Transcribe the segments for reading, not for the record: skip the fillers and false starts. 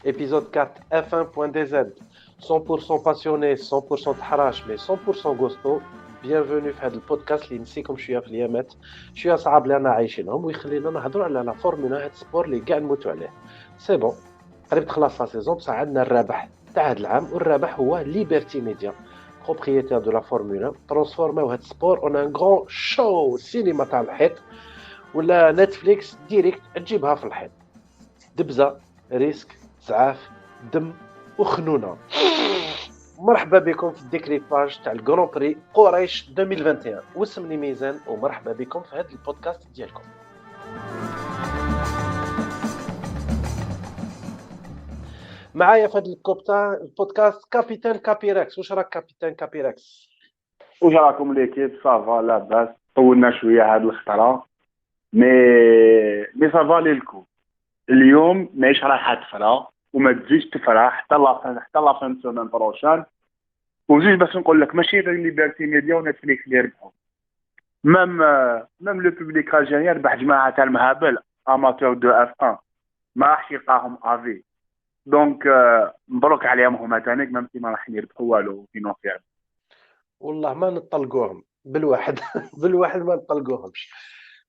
épisode 4, F1.dz. 100% passionné, 100% تحراش, mais 100% gosto. Bienvenue في هذا البودكاست اللي نسيكم شويه في اليامات شويه صعاب اللي انا عايشينهم ويخلينا نهضروا على لا فورمولا هاد السبور اللي كاع نموتوا عليه. سي بون قريب تخلص لا سيزون بصح عندنا الرابح تاع هذا العام والرابح هو ليبرتي ميديا بروبريتير دو لا فورمولا ترانسفورماو هاد السبور اون ان غران شو سينما تاع الحيط ولا نتفليكس ديريكت تجيبها في الحيط. دبزه ريسك زعاف دم وخنونه. مرحبا بكم في الديكريباج تاع الجران بري قريش 2021 واسمني ميزان ومرحبا بكم في هذا البودكاست ديالكم. معايا في هذا البودكاست كابيتان كابيركس. واش راك كابيتان كابيركس؟ واش راكم ليكيب؟ صافا لاباس، طولنا شويه هاد الخطره مي صافا لي الكو. اليوم نعيش راحه تفرح وما تزيدش تفرح حتى لا فان سيمين بروشان. وزيد باش نقول لك ماشي غير ليبرتي ميديا ونتفليكس اللي يربحوا، ميم لو بوبليك الجيريان ربح جماعه تاع المهابل اماتور دو اف 1 ما راحش يلقاهم افي. دونك مبروك عليهم هما تانيك، ميم سي ما راح يربحوا والو فينونسيال. والله ما نطلقوهم بالواحد بالواحد ما نطلقوهمش.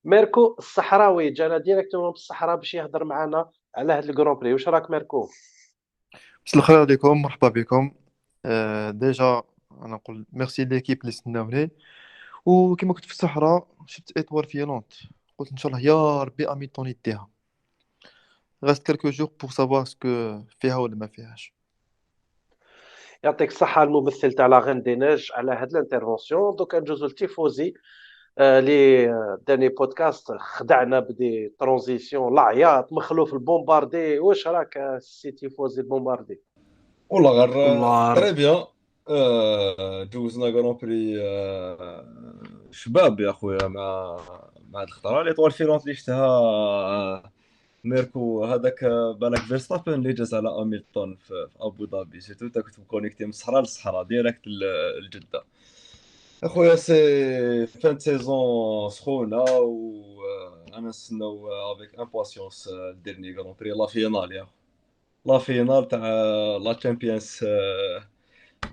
ميركو الصحراوي جانا ديريكتومون بالصحراء باش يهضر معنا على هذا الجران بري. واش راك ميركو؟ مساء الخير عليكم، مرحبا بكم. ديجا انا نقول ميرسي ليكيب اللي استناوني، وكما كنت في الصحراء شفت ايطوار فيلونت، قلت ان شاء الله يا ربي اميتون يديها. غاست كالكو جور بور سافوار اسكو فيها ولا ما فيهاش. يعطيك الصحة الممثل تاع لا غين دي نيج على هاد الانترفونسيون. دوكا ندوزو للتيفوزي لي داني بودكاست خدعنا بدي ترانزيسيون العياط مخلوف البومباردي. واش راك سي تيفوزي البومباردي؟ والله غير والله تري بيان. جوزنا غران بري شباب يا خويا مع هاد الخطره اللي طوال فيلونت اللي شفتها. ميركو هذاك بالك فيرستابن اللي جاز على هاميلتون في ابو ظبي، سيرتو انت كنت مكونيكتي من الصحراء للصحراء ديريكت لجده. اخويا سي فان سيزون سخونه، وانا نستناو افيك امباسيونس الديرني غران بري لا فينال يا لا فينال تاع لا تشامبيونز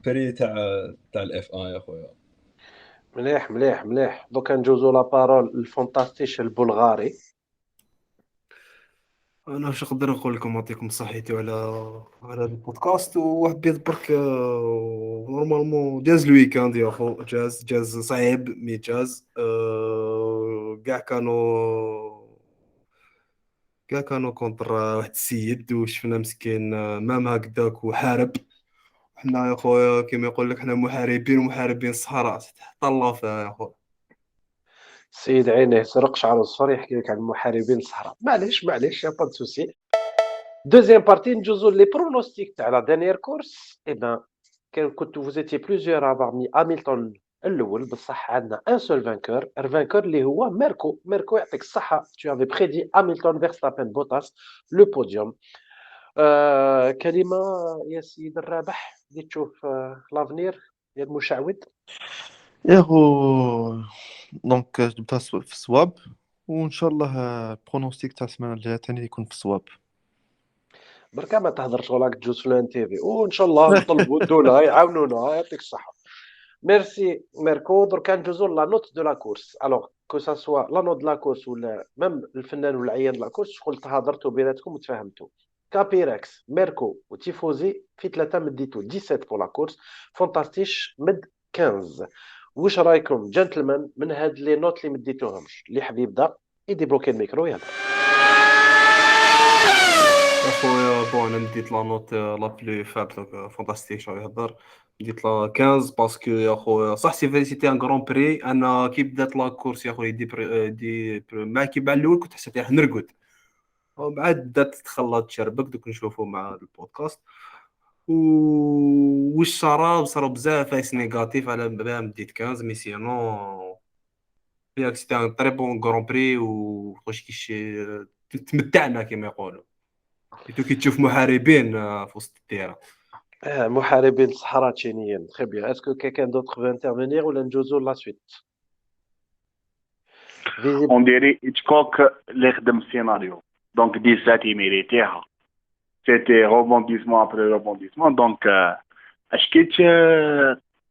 بري تاع الاف 1 يا خويا. مليح مليح مليح. دوكا ندوزو لا بارول الفونتاستيش البلغاري. انا واش نقدر نقول لكم، نعطيكم صحيتي على البودكاست. وحبيت برك نورمالمون جاز الويكاند يا اخو، جاز صعيب مي جاز كاع كانوا كونتر واحد السيد وشفنا مسكين مام هكذاك وحارب. حنا يا خويا كيما يقول لك حنا محاربين الصحراء، تهلا فيها يا خويا. السيد عينيه سرق شعر اصفر يحكي لك عن المحاربين الصحراء. معليش يا با دو سوسي. دوزيام بارتي ندوزو لي برونوستيك تاع لا دانيير كورس. اي بان كنت فوزيتي بلوزيور افار مي هاميلتون الاول، بصح عندنا ان سول فانكور الفانكور اللي هو ميركو يعطيك الصحه. تو افي بريدي هاميلتون فيرستابن بوتاس لو بوديوم. كلمه يا سيد الرابح اللي تشوف لافنير ديال المشعوذ. يا هو دونك جبتها في الصواب، وان شاء الله برونوستيك تاع السمانه الجايه تاني يكون في الصواب. بركا ما تهضرش وراك تجوز في الان تي في، وان شاء الله نطلبوا الدوله يعاونونا. يعطيك الصحه. ميرسي ميركو. دركا ندوزو لا نوت دو لا كورس. الوغ كو سا سوا لا نوت دو لا كورس ولا ميم الفنان ولا العيان دو لا كورس، شغل تهضرتوا بيناتكم وتفاهمتوا. كابيراكس ميركو وتيفوزي في ثلاثه مديتو 17 بور لا كورس، فونتاستيش مد 15. واش رايكم جنتلمان من هاد لي نوت اللي مديتوهم؟ اللي حبيب يبدا يدي بلوكي الميكرو يلا. يا خويا بون انا مديت لا نوت لا بلو فابل فانتاستيك شو يهضر. مديت لا 15 باسكو يا خويا صح سي فري سيتي ان غران بري. انا كي بدات لا كورس يا خويا ما كي مع الاول كنت حسيت راح نرقد، ومن بعد بدات تخلط تشربك. دوك نشوفوا مع البودكاست واش صرا بزاف فايس نيجاتيف على بلا مديت 15 مي سينو ياك سيتي ان تري بون غران بري وخوش تمتعنا كما يقولوا. تو كي تشوف محاربين في وسط الديره. محاربين الصحراء تشينيين. تخي بيان. اسكو كان دوطخ فو انترفينير ولا ندوزو لا سويت؟ اون ديري اتشكوك اللي خدم السيناريو، دونك 17 يميريتيها. c'était rebondissement après rebondissement. Donc, اشكيت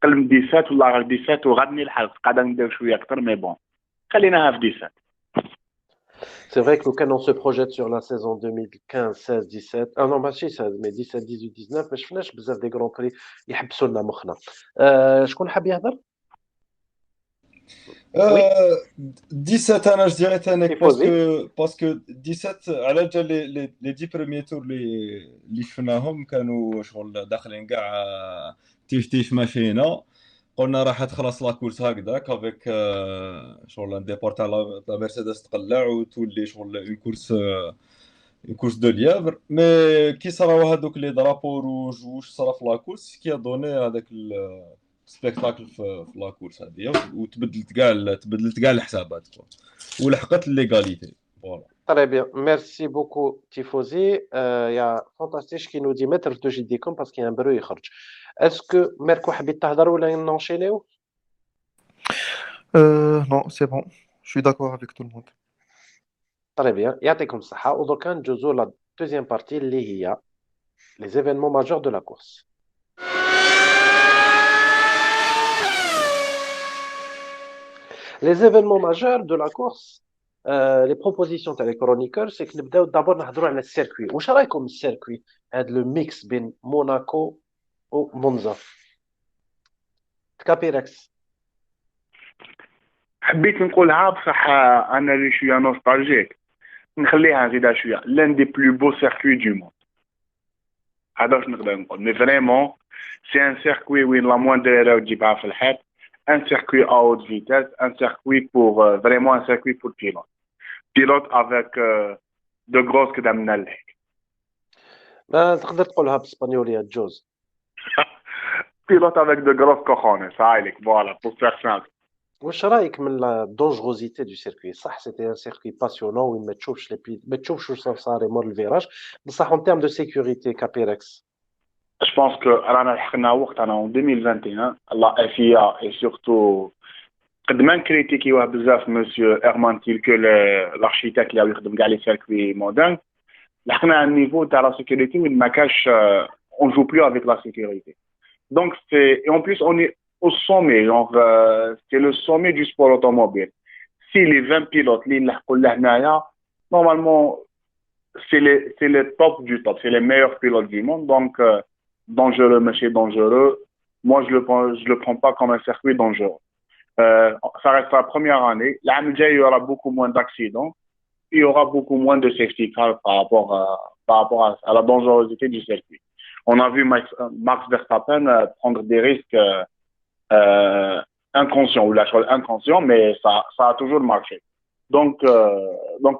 قلب 17 ولا غير 17 وغادي الحظ قاعده ندير شويه اكثر مي بون خليناها في 17. C'est vrai que quand on se projette sur la saison 2015, 16, 17, ah non, ماشي 16, mais 17, 18, 19, ما شفناش بزاف دي غران بري يحبسوا لنا مخنا. شكون حاب يهضر؟ وي 17 انا جديري تانيك تيفوزي. باسكو 17 على جال لي 10 بريمير تور اللي شفناهم كانوا شغل داخلين كاع تيف ماشينا قلنا راح تخلص لا كورس هكذاك افيك شغل ان ديبار تاع لا مرسيدس تقلع وتولي شغل اون كورس دو ليفر مي كي صراو هذوك لي درابو روج واش صرا في لا كورس كي دوني هذاك سبيكتاكل في لا كورس هذه وتبدلت كاع الحسابات ولحقت الليغاليتي فوالا. Très bien, merci beaucoup Tifosi. Il y a Fantastique qui nous dit mettre de JDcom parce qu'il y a un bruit يخرج. Est-ce que Merko حبيت تهضر ولا نenchaîner? Non, c'est bon. Je suis d'accord avec tout le monde. Très bien, يعطيكم الصحة. ودوكا نجوزو la deuxième partie اللي هي les événements majeurs de la course. Les événements majeurs de la course, les propositions تاع les chroniqueurs, c'est que نبداو d'abord نهضروا على السيركوي. واش رايكم السيركوي هذا لو ميكس بين موناكو ومونزا؟ كابيركس. حبيت نقولها بصح انا اللي شويه نوستالجيك نخليها نزيدها شويه l'un des plus beaux circuits du monde. هذا واش نقدر نقول مي فريمون سي ان سيركوي وين لا موندر ايرور تجيبها في الحيط un circuit à haute vitesse, un circuit pour vraiment un circuit pour pilote avec de grosses كدامنا لهيك. ما تقدر تقولها بالاسبانيوليه جوز. pilote avec de grosses cojones, هايلك voilà pour faire simple. واش رايك من لا دونجروزيتي دو سيركوي؟ صح سيتي ان سيركوي باسيونون وين ما تشوفش ما تشوفش واش صار يمر الفيراج، بصح اون تيرم دو سيكوريتي كابيركس. Je pense que رانا لحقنا وقت انا en 2021 la FIA et surtout قد ما نكريتيكيوه بزاف مسيو ارمانتيل كو l'architecte اللي يخدم كاع لي سيركوي مودرن لحقنا ان نيفو تاع لا سيكوريتي وين ما كاش on joue plus avec la sécurité. Donc c'est et en plus on est au sommet genre c'est le sommet du sport automobile. Si les 20 pilotes اللي نلحقوا لهنايا normalement c'est les top du top, c'est les meilleurs pilotes du monde donc dangereux, mais dangereux. Moi, je le prends pas comme un circuit dangereux. Ça reste la première année. L'année il y aura beaucoup moins d'accidents. Il y aura beaucoup moins de safety car par rapport à la dangerosité du circuit. On a vu Max Verstappen prendre des risques inconscients ou la chose inconscient, mais ça a toujours marché. Donc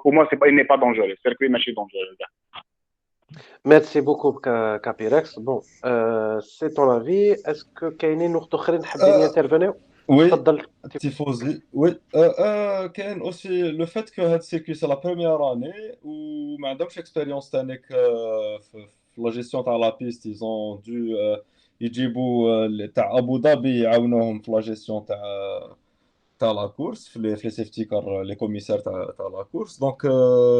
pour moi, il n'est pas dangereux. Le circuit n'est pas dangereux. Merci beaucoup Capirex. Bon, c'est ton avis. Est-ce que كاينين نقطة أخرين حابين ينترفينيو؟ وي تفضل. تيفوزي وي كاين اوسي لو فات كو هاد السيركوي سي لا بروميير اني وما عندهمش اكسبيريونس تانيك في لا جيستيون تاع لا بيست ايزون دو يجيبوا تاع ابو ظبي يعاونوهم في لا جيستيون تاع لا كورس في لي سيفتي كار لي كوميسار تاع لا كورس دونك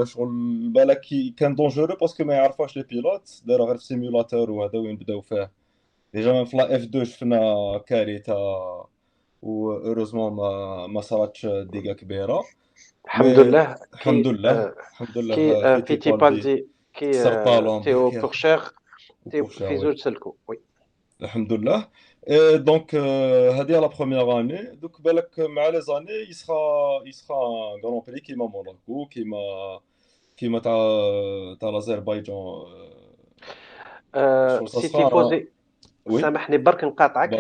شغل بالك كان دونجورو باسكو ما يعرفوش لي بيلوت داروا غير في سيمولاتور وهذا وين بداو فيه ديجا في لا اف 2 شفنا كارثه و heureusement ما صارتش ديغا كبيره الحمد لله. الحمد لله كي فيتيبالدي كي تيو بورشير تيو وبورشير في زوج سلكو. وي الحمد لله. دونك هذه لا بروميير اني دوك بالك مع لي زاني يسخا غران بري كيما موناكو كيما تاع الأذربيجان سي تيفوزي سامحني برك نقاطعك.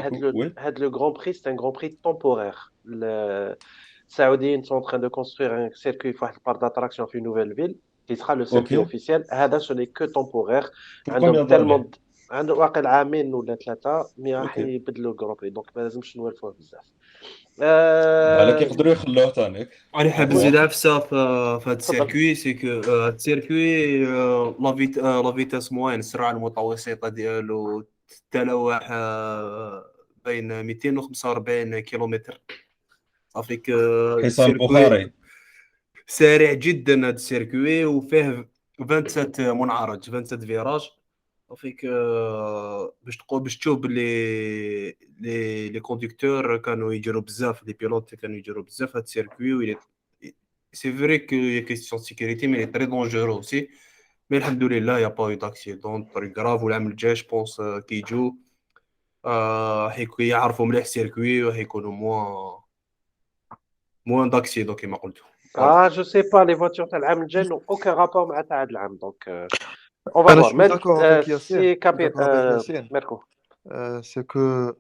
هاد لو غران بري سي ان غران بري تومبورير. السعوديين sont en train de construire un circuit في واحد البارك d'attraction في نوفيل فيل qui sera le circuit officiel. هذا ce n'est que temporaire. عندهم تالمون عنده واقع عامين ولا ثلاثه مي راح يبدلوا الغران بري دونك ما لازمش نوالفوه بزاف. بالك يقدروا يخلوه تانيك. انا حاب نزيد عفسه في هذا السيركوي سي كو السيركوي لا فيتاس موين السرعه المتوسطه ديالو تتلوح بين 245 كيلومتر افريك. حسام بخاري سريع جدا هذا السيركوي وفيه 27 منعرج 27 فيراج فيك باش تشوف باللي لي كوندكتور كانوا يجروا بزاف لي بيلوت كانوا يجروا بزاف هاد السيركوي سي فري كو هي كيستيون سيكوريتي مي تري دونجورو اوسي مي الحمد لله يا با يو داكسيدون طريق غراف والعام الجاي جوبونس كيجو حيكون يعرفوا مليح السيركوي وحيكونوا موان داكسيدون كيما قلتوا Ah, je sais pas, les voitures تاع العام الجاي n'ont aucun rapport مع تاع هاد العام دونك on va انا voir. شوي Mais داكور افيك ياسين si شوي داكور افيك ياسين Mirko. سي كو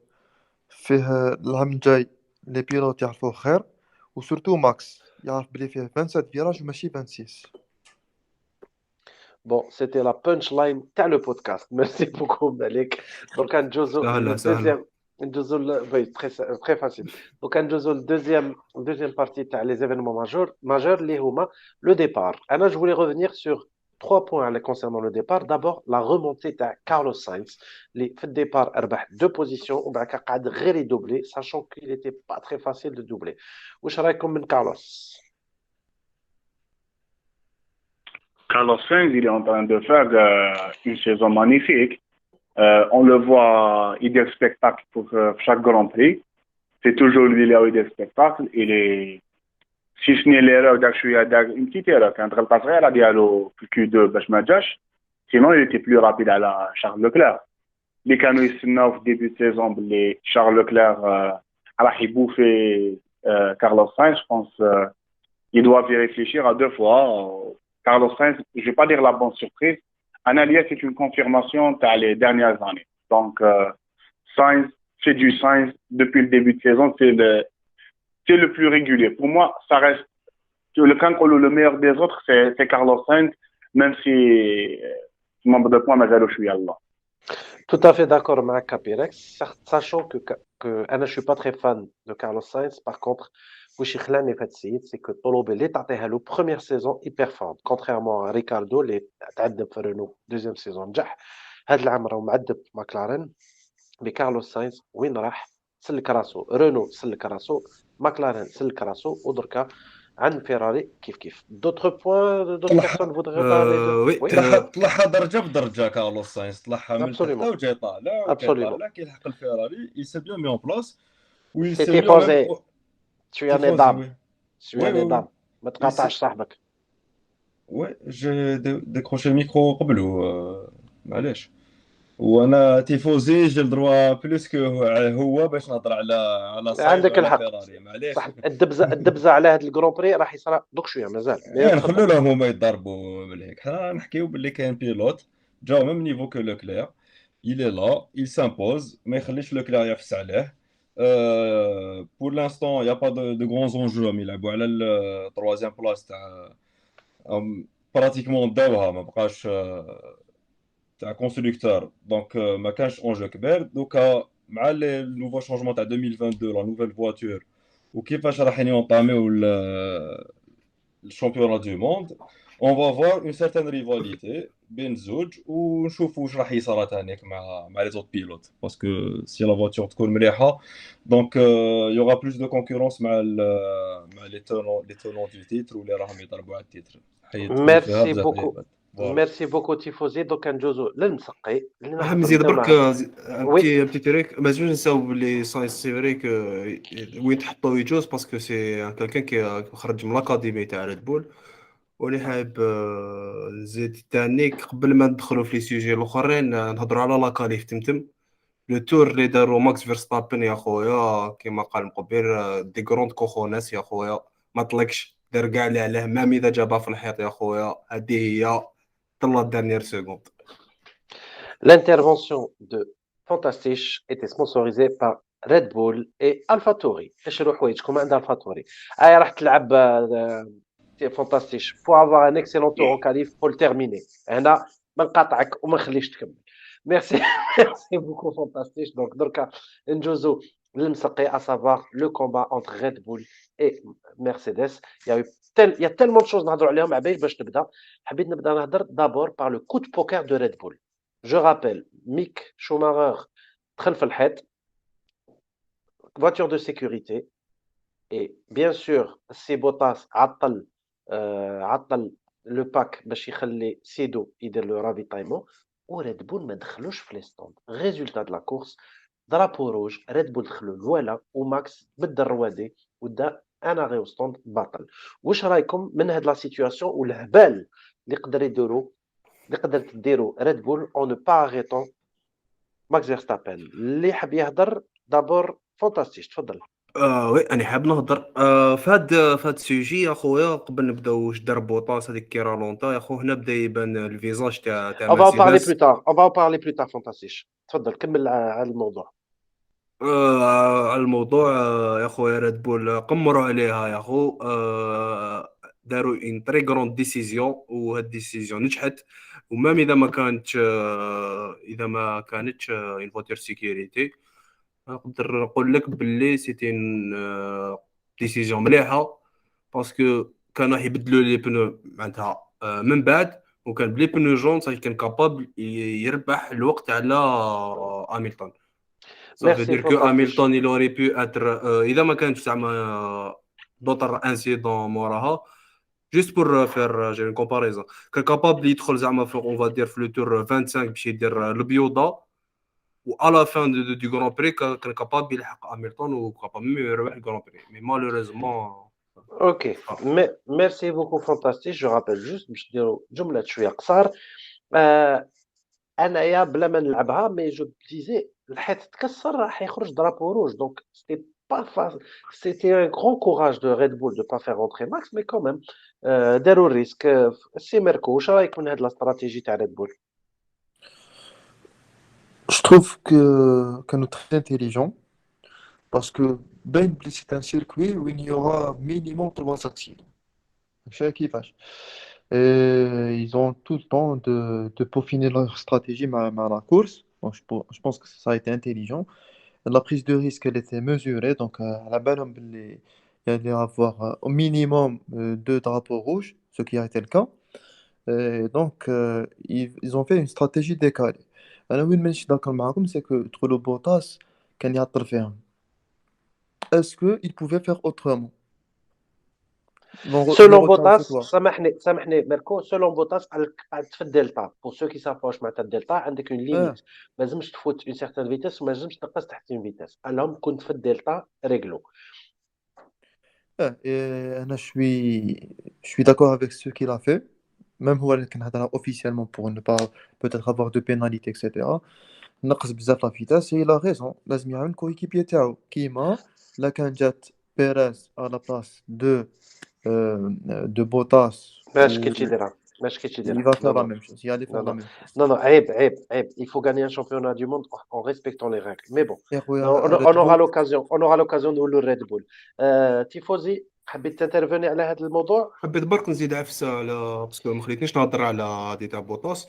فيه العام الجاي لي بيلوت يعرفوه خير وسورتو ماكس يعرف بلي فيه 27 فيراج وماشي 26. Bon, c'était la punchline تاع le podcast. Merci beaucoup Malik. Donc ندوزو سهله le سهله deuxième ندوزو oui, très facile. Donc ندوزو le deuxième partie تاع les événements majeurs اللي هما le départ. Anna, je voulais revenir sur trois points concernant le départ. D'abord, la remontée تاع Carlos Sainz اللي في الديبار ربح 2 positions وبعد قعد غير يدوبلي sachant qu'il était pas très facile de doubler. واش رايكم من كارلوس؟ Carlos Sainz, il est en train de faire une saison magnifique. On le voit, il y a des spectacles pour chaque Grand Prix. C'est toujours lui là où il y a des spectacles. Il est, si ce n'est l'erreur une petite erreur, quand il passerait à la dialo Q2, sinon il était plus rapide à la Charles Leclerc. Les canaux au début de saison, les Charles Leclerc à la bouffer Carlos Sainz, je pense il doit y réfléchir à 2 fois. Carlos Sainz, je ne vais pas dire la bonne surprise. Analia, c'est une confirmation dans les dernières années. Donc, Sainz, c'est du Sainz depuis le début de saison, c'est le plus régulier. Pour moi, ça reste le meilleur des autres, c'est Carlos Sainz, même si membre de point, mais je suis Allah. Tout à fait d'accord avec Capirex, sachant que je ne suis pas très fan de Carlos Sainz. Par contre, c'est que Tolobé, l'état la première saison, il performe. Contrairement à Ricardo, les Renault, deuxième saison, هاد العام راهو معدب McLaren. Mais Carlos Sainz وين راح سلك راسو رونو سلك راسو McLaren سلك راسو ودركا عند فيراري كيف d'autres points d'autres personnes voudraient parler de وي طلعها درجه بدرجه كارلوس ساينز طلعها من تحت Absolument. وجاي طالع كيلحق الفيراري يسي بيان مي اون بلاص سيتي فوزي شويه نظام شويه وي نظام ما تقاطعش صاحبك وي جي ديكروشي الميكرو قبله معليش وانا تيفوزي جي الدروا بلوس كو هو باش نهضر على ساينز عندك وعلى الحق فيراري معليش صح الدبزه على هذا الجرون بري راح يصرى دوك شويه مازال نخلو لهم هما يضربوا مليك حنا نحكيو باللي كاين بيلوت جاو ميم نيفو كو لوكلير il est là il s'impose ما يخليش لوكلير يفس عليه pour l'instant il y a pas de grands enjeux راهم يلعبوا على التروازيام بلاص تاع براتيكمون داوها ما بقاش تاع كونستركتور دونك ما كانش اونجو كبير دوكا مع لي نوفو شونجمون تاع 2022 لا نوفيل فواتور وكيفاش راح ينطاميو الشامبيونات دو موند اون فا فوار اون سيرتان ريفاليتي بين الزوج ونشوفوا واش راح يصرى تانيك مع لي زوت بيلوت باسكو سي لا فواتور تكون مليحه دونك يوغا بلوس دو كونكورونس مع لي تونون دو تيتر واللي راهم يضربوا على التيتر ميرسي بوكو ميرسي بوكو تيفوزي دوك نجوزو للمسقي نزيد برك بتي تريك ما زوج نساو بلي سي فريك وين تحطو يجوز باسكو سي كالكان كي خرج من الاكاديمي تاع ريد بول ولي حاب زيد تانيك قبل ما ندخلوا في لي سوجي الاخرين نهضروا على لاكاليف تمتم لو تور اللي داروا ماكس فيرستابن يا خويا كيما قال مقبل دي غروند كوخوناس يا خويا ما طلقش دار كاع اللي عليه مام اذا جابها في الحيط يا خويا هذه هي طلع دانيير سكوند. L'intervention de Fantastisch était sponsorisée par Red Bull et AlphaTauri. اشرو حوايجكم عند AlphaTauri. راح تلعب Fantastisch pour avoir un excellent tour en qualif pour le terminer. هنا ما نقاطعك وما نخليش تكمل. Merci beaucoup Fantastisch. Donc دركا نجوزو للمسقي à savoir le combat entre Red Bull et Mercedes. Il y a tellement de choses نهضروا عليهم عبايل باش نبدا. حبيت نبدا نهضر d'abord par le coup de poker de Red Bull. Je rappelle, Mick Schumacher traîne في الحيط, voiture de sécurité, et bien sûr, Bottas عطل لو باك باش يخلي سيدو يدير لو رافيتايمون وريد بول ما دخلوش في لي ستوند ريزولتا دو لا كورس درابو روج ريد بول دخلوا الوالا وماكس بدا الروادي ودا انا غير ستوند باطل واش رايكم من هاد لا سيتوياسيون والهبال اللي يقدر يديروا اللي قدرت ديروا ريد بول اون نو با اريتون ماكس فيرستابن اللي حاب يهضر دابور فانتاستيش تفضل وي انا حاب نهضر في هاد السوجي يا خويا قبل نبداو واش دار بوطاس هذيك كيرا لونطا يا خو هنا بدا يبان الفيزاج تاع on va en parler مرسيدس plus tard on va en parler plus tard فانتاستيش تفضل كمل على الموضوع على الموضوع يا خويا ريد بول قمروا عليها يا خو داروا ان تري غروند ديسيزيون وهاد ديسيزيون نجحت ومام اذا ما كانتش اون فوتور سيكوريتي نقدر نقول لك باللي سيتي ديسيزيون مليحه باسكو كانوا يبدلوا لي بنو معناتها من بعد وكان بلي بنو جون صافي كان كابابل يربح الوقت على هامilton. Ça veut ميرسي dire que فانتاستيش Hamilton il aurait pu être إذا ما كانش زعما d'autres incidents موراها juste pour faire j'ai une comparaison كان capable يدخل زعما on va dire في le tour 25 باش يدير البيوضة و à la fin du Grand Prix كان capable يلحق هامilton و capable même يربح le Grand Prix mais malheureusement اوكي ميرسي بوكو فانتاستيك جو رابيل جوست باش نديرو جمله شويه قصار انايا بلا ما نلعبها مي جو ديزي الحيط تكسر راح يخرج درابو روج دونك سيتي با فاس سيتي ان غران كوراج دو ريد بول دو با فير رونتري ماكس مي كوميم داروا الريسك سي ميركو واش رايك من هاد لا استراتيجي تاع ريد بول Je trouve que كانوا très intelligents parce que Ben c'est un circuit où il y aura minimum 3 accidents. Chaque équipage. Et ils ont tout le temps de peaufiner leur stratégie à la course. Donc, je pense que ça a été intelligent. La prise de risque, elle était mesurée. Donc, à la balle, il y allait avoir au minimum 2 drapeaux rouges, ce qui a été le cas. Et donc, ils ont fait une stratégie décalée. Alors, oui, mais je suis d'accord avec vous, c'est que Trullo Bottas, كان يعطل فيهم. Est-ce qu'il pouvait faire autrement? Les سولون retours, c'est بوتاس quoi? سامحني ميركو سولون بوتاس قعدت في الدلتا بور سو كي سافوش معناتها الدلتا عندك اون Ah, ليميت ما لازمش تفوت اون سيغتان فيتاس وما لازمش تنقص تحت اون فيتاس الهم كنت في الدلتا ريغلو et je suis d'accord avec ce qu'il a fait. Même هو كان هذا officiellement pour ne pas peut-être avoir de pénalité, etc. نقص بزاف لا فيتاس et il a raison. لازم يعاون coéquipier تاعو كيما لا كان جات بيريز à la place de Bottas ماش ou كيتش يديرها ماش كيتش il يديرها va نو faire la نو même chose. Il allait نو faire la نو même chose. نو نو عيب il faut gagner un championnat du monde en respectant les règles mais bon يا خويا on ريد aura بول l'occasion نقولوا الريد بول تيفوزي حبيت تنترفوني على هذا الموضوع حبيت برك نزيد عفسه على باسكو ما خليتنيش نهضر على دي تاع بوطاس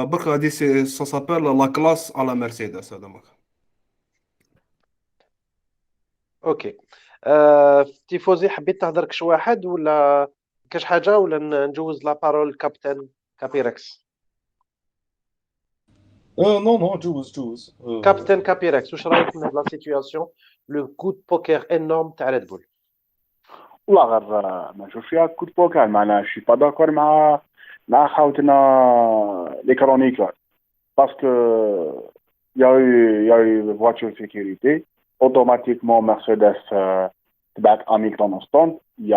برك غادي سا سابيل لا كلاس على مرسيدس هذا ما اوكي تيفوزي حبيت تهضرك شي واحد ولا كاش حاجه ولا نجوز لا بارول كابتن كابيركس Non, non, جوز كابتن كابيركس واش رايك من هاد لا سيتوياسيون لو كود بوكر انورم تاع ريد بول والله غير ما نشوف فيها كود بوكال معناها شي با داكور مع خاوتنا لي كرونيكور باسكو يا فواتور سيكوريتي automatiquement Mercedes تبعت Hamilton en stand. Il y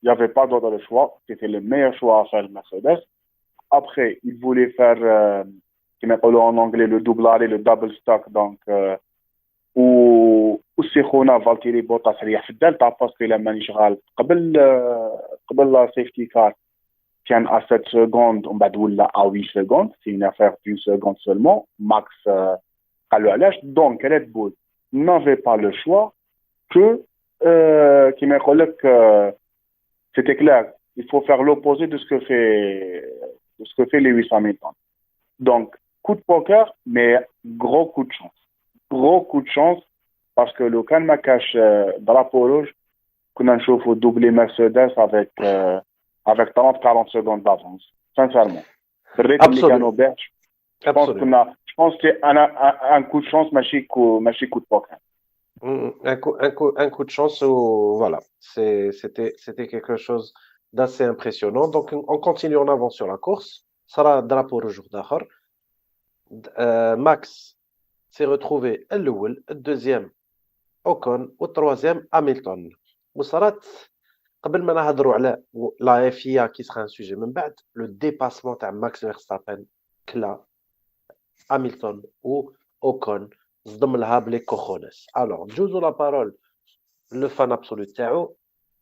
avait pas d'autre choix. C'était le meilleur choix à faire Mercedes. Après, il voulait faire, comme on dit en anglais, le double arrêt, le double stock. Donc, وسيخونا فالتيري بوتاس ريح في الدلتا باسكو لما نشغال قبل لا سيفتي كار كان ا 7 سكوند ومن بعد ولا ا 8 سكوند سي une affaire d'une seconde seulement ماكس قالوا علاش دونك ريد بول n'avait pas le choix que كما يقول لك c'était clair il faut faire l'opposé de ce que fait Lewis Hamilton donc coup de poker mais gros coup de chance parce que le كان ما كاش drapeau rouge كنا نشوفوا doubler Mercedes avec 30-40 secondes d'avance sincèrement الريتم اللي كانوا بيه je pense que c'est un coup de chance ماشي coup de poker un coup de chance ou voilà c'était quelque chose d'assez impressionnant. Donc, on continue en avant sur la course. Ça sera drapeau le jour d'Akhar. Max s'est retrouvé le deuxième, Ocon, au troisième, Hamilton. وصارت قبل ما نهضروا على لا FIA qui sera un sujet من بعد le dépassement تاع Max Verstappen كلا Hamilton ou Ocon صدم لها بلي كوخونس. Alors, نجوزو لا بارول لو فان ابسولو تاعو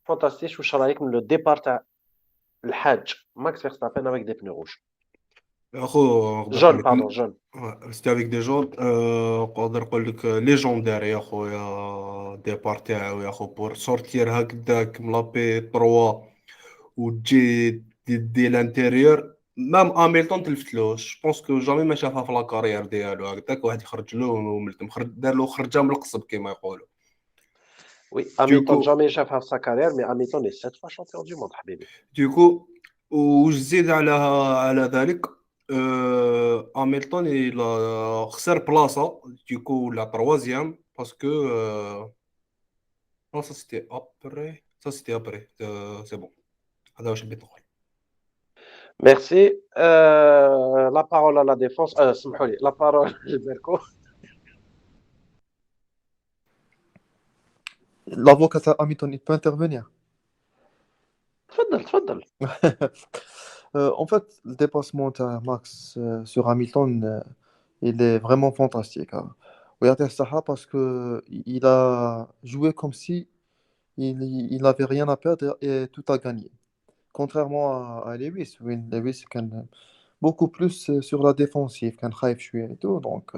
فانتاستيش. واش رايك من لو ديبار تاع الحاج ماكس فيرستابن avec des pneus rouges نقدر جون نقول لك باردون جون سيتي افيك دي جون نقدر نقول لك ليجوندير يا خويا ديبار تاعو يا خو بور سورتير هكذاك من لابي 3 وتجي دي لانتيريور مام هاميلتون تلفتلوش بونس كو جامي ما شافها في لاكارير ديالو هكذاك واحد يخرج له وملتم دار له خرجه من القصب كما يقولوا وي هاميلتون دوكو جامي شافها في سا كارير مي هاميلتون est 7 fois champion du monde حبيبي. دوكو وش زيد على ذلك هاميلتون خسر بلاصه دوكو ولا تروازيام باسكو non ça c'était après c'est bon هذا واش بغيت نقول. Merci. La parole à la défense. سمحوا لي la parole Gilberto. L'avocat à Hamilton, il peut intervenir. تفضل تفضل. En fait, le dépassement de Max sur Hamilton, il est vraiment fantastique, hein. Regardez ça parce que il a joué comme si il n'avait rien à perdre et tout à gagner. Contrairement à Lewis, oui, Lewis كان beaucoup plus sur la défensive, كان خايف شوية et tout, donc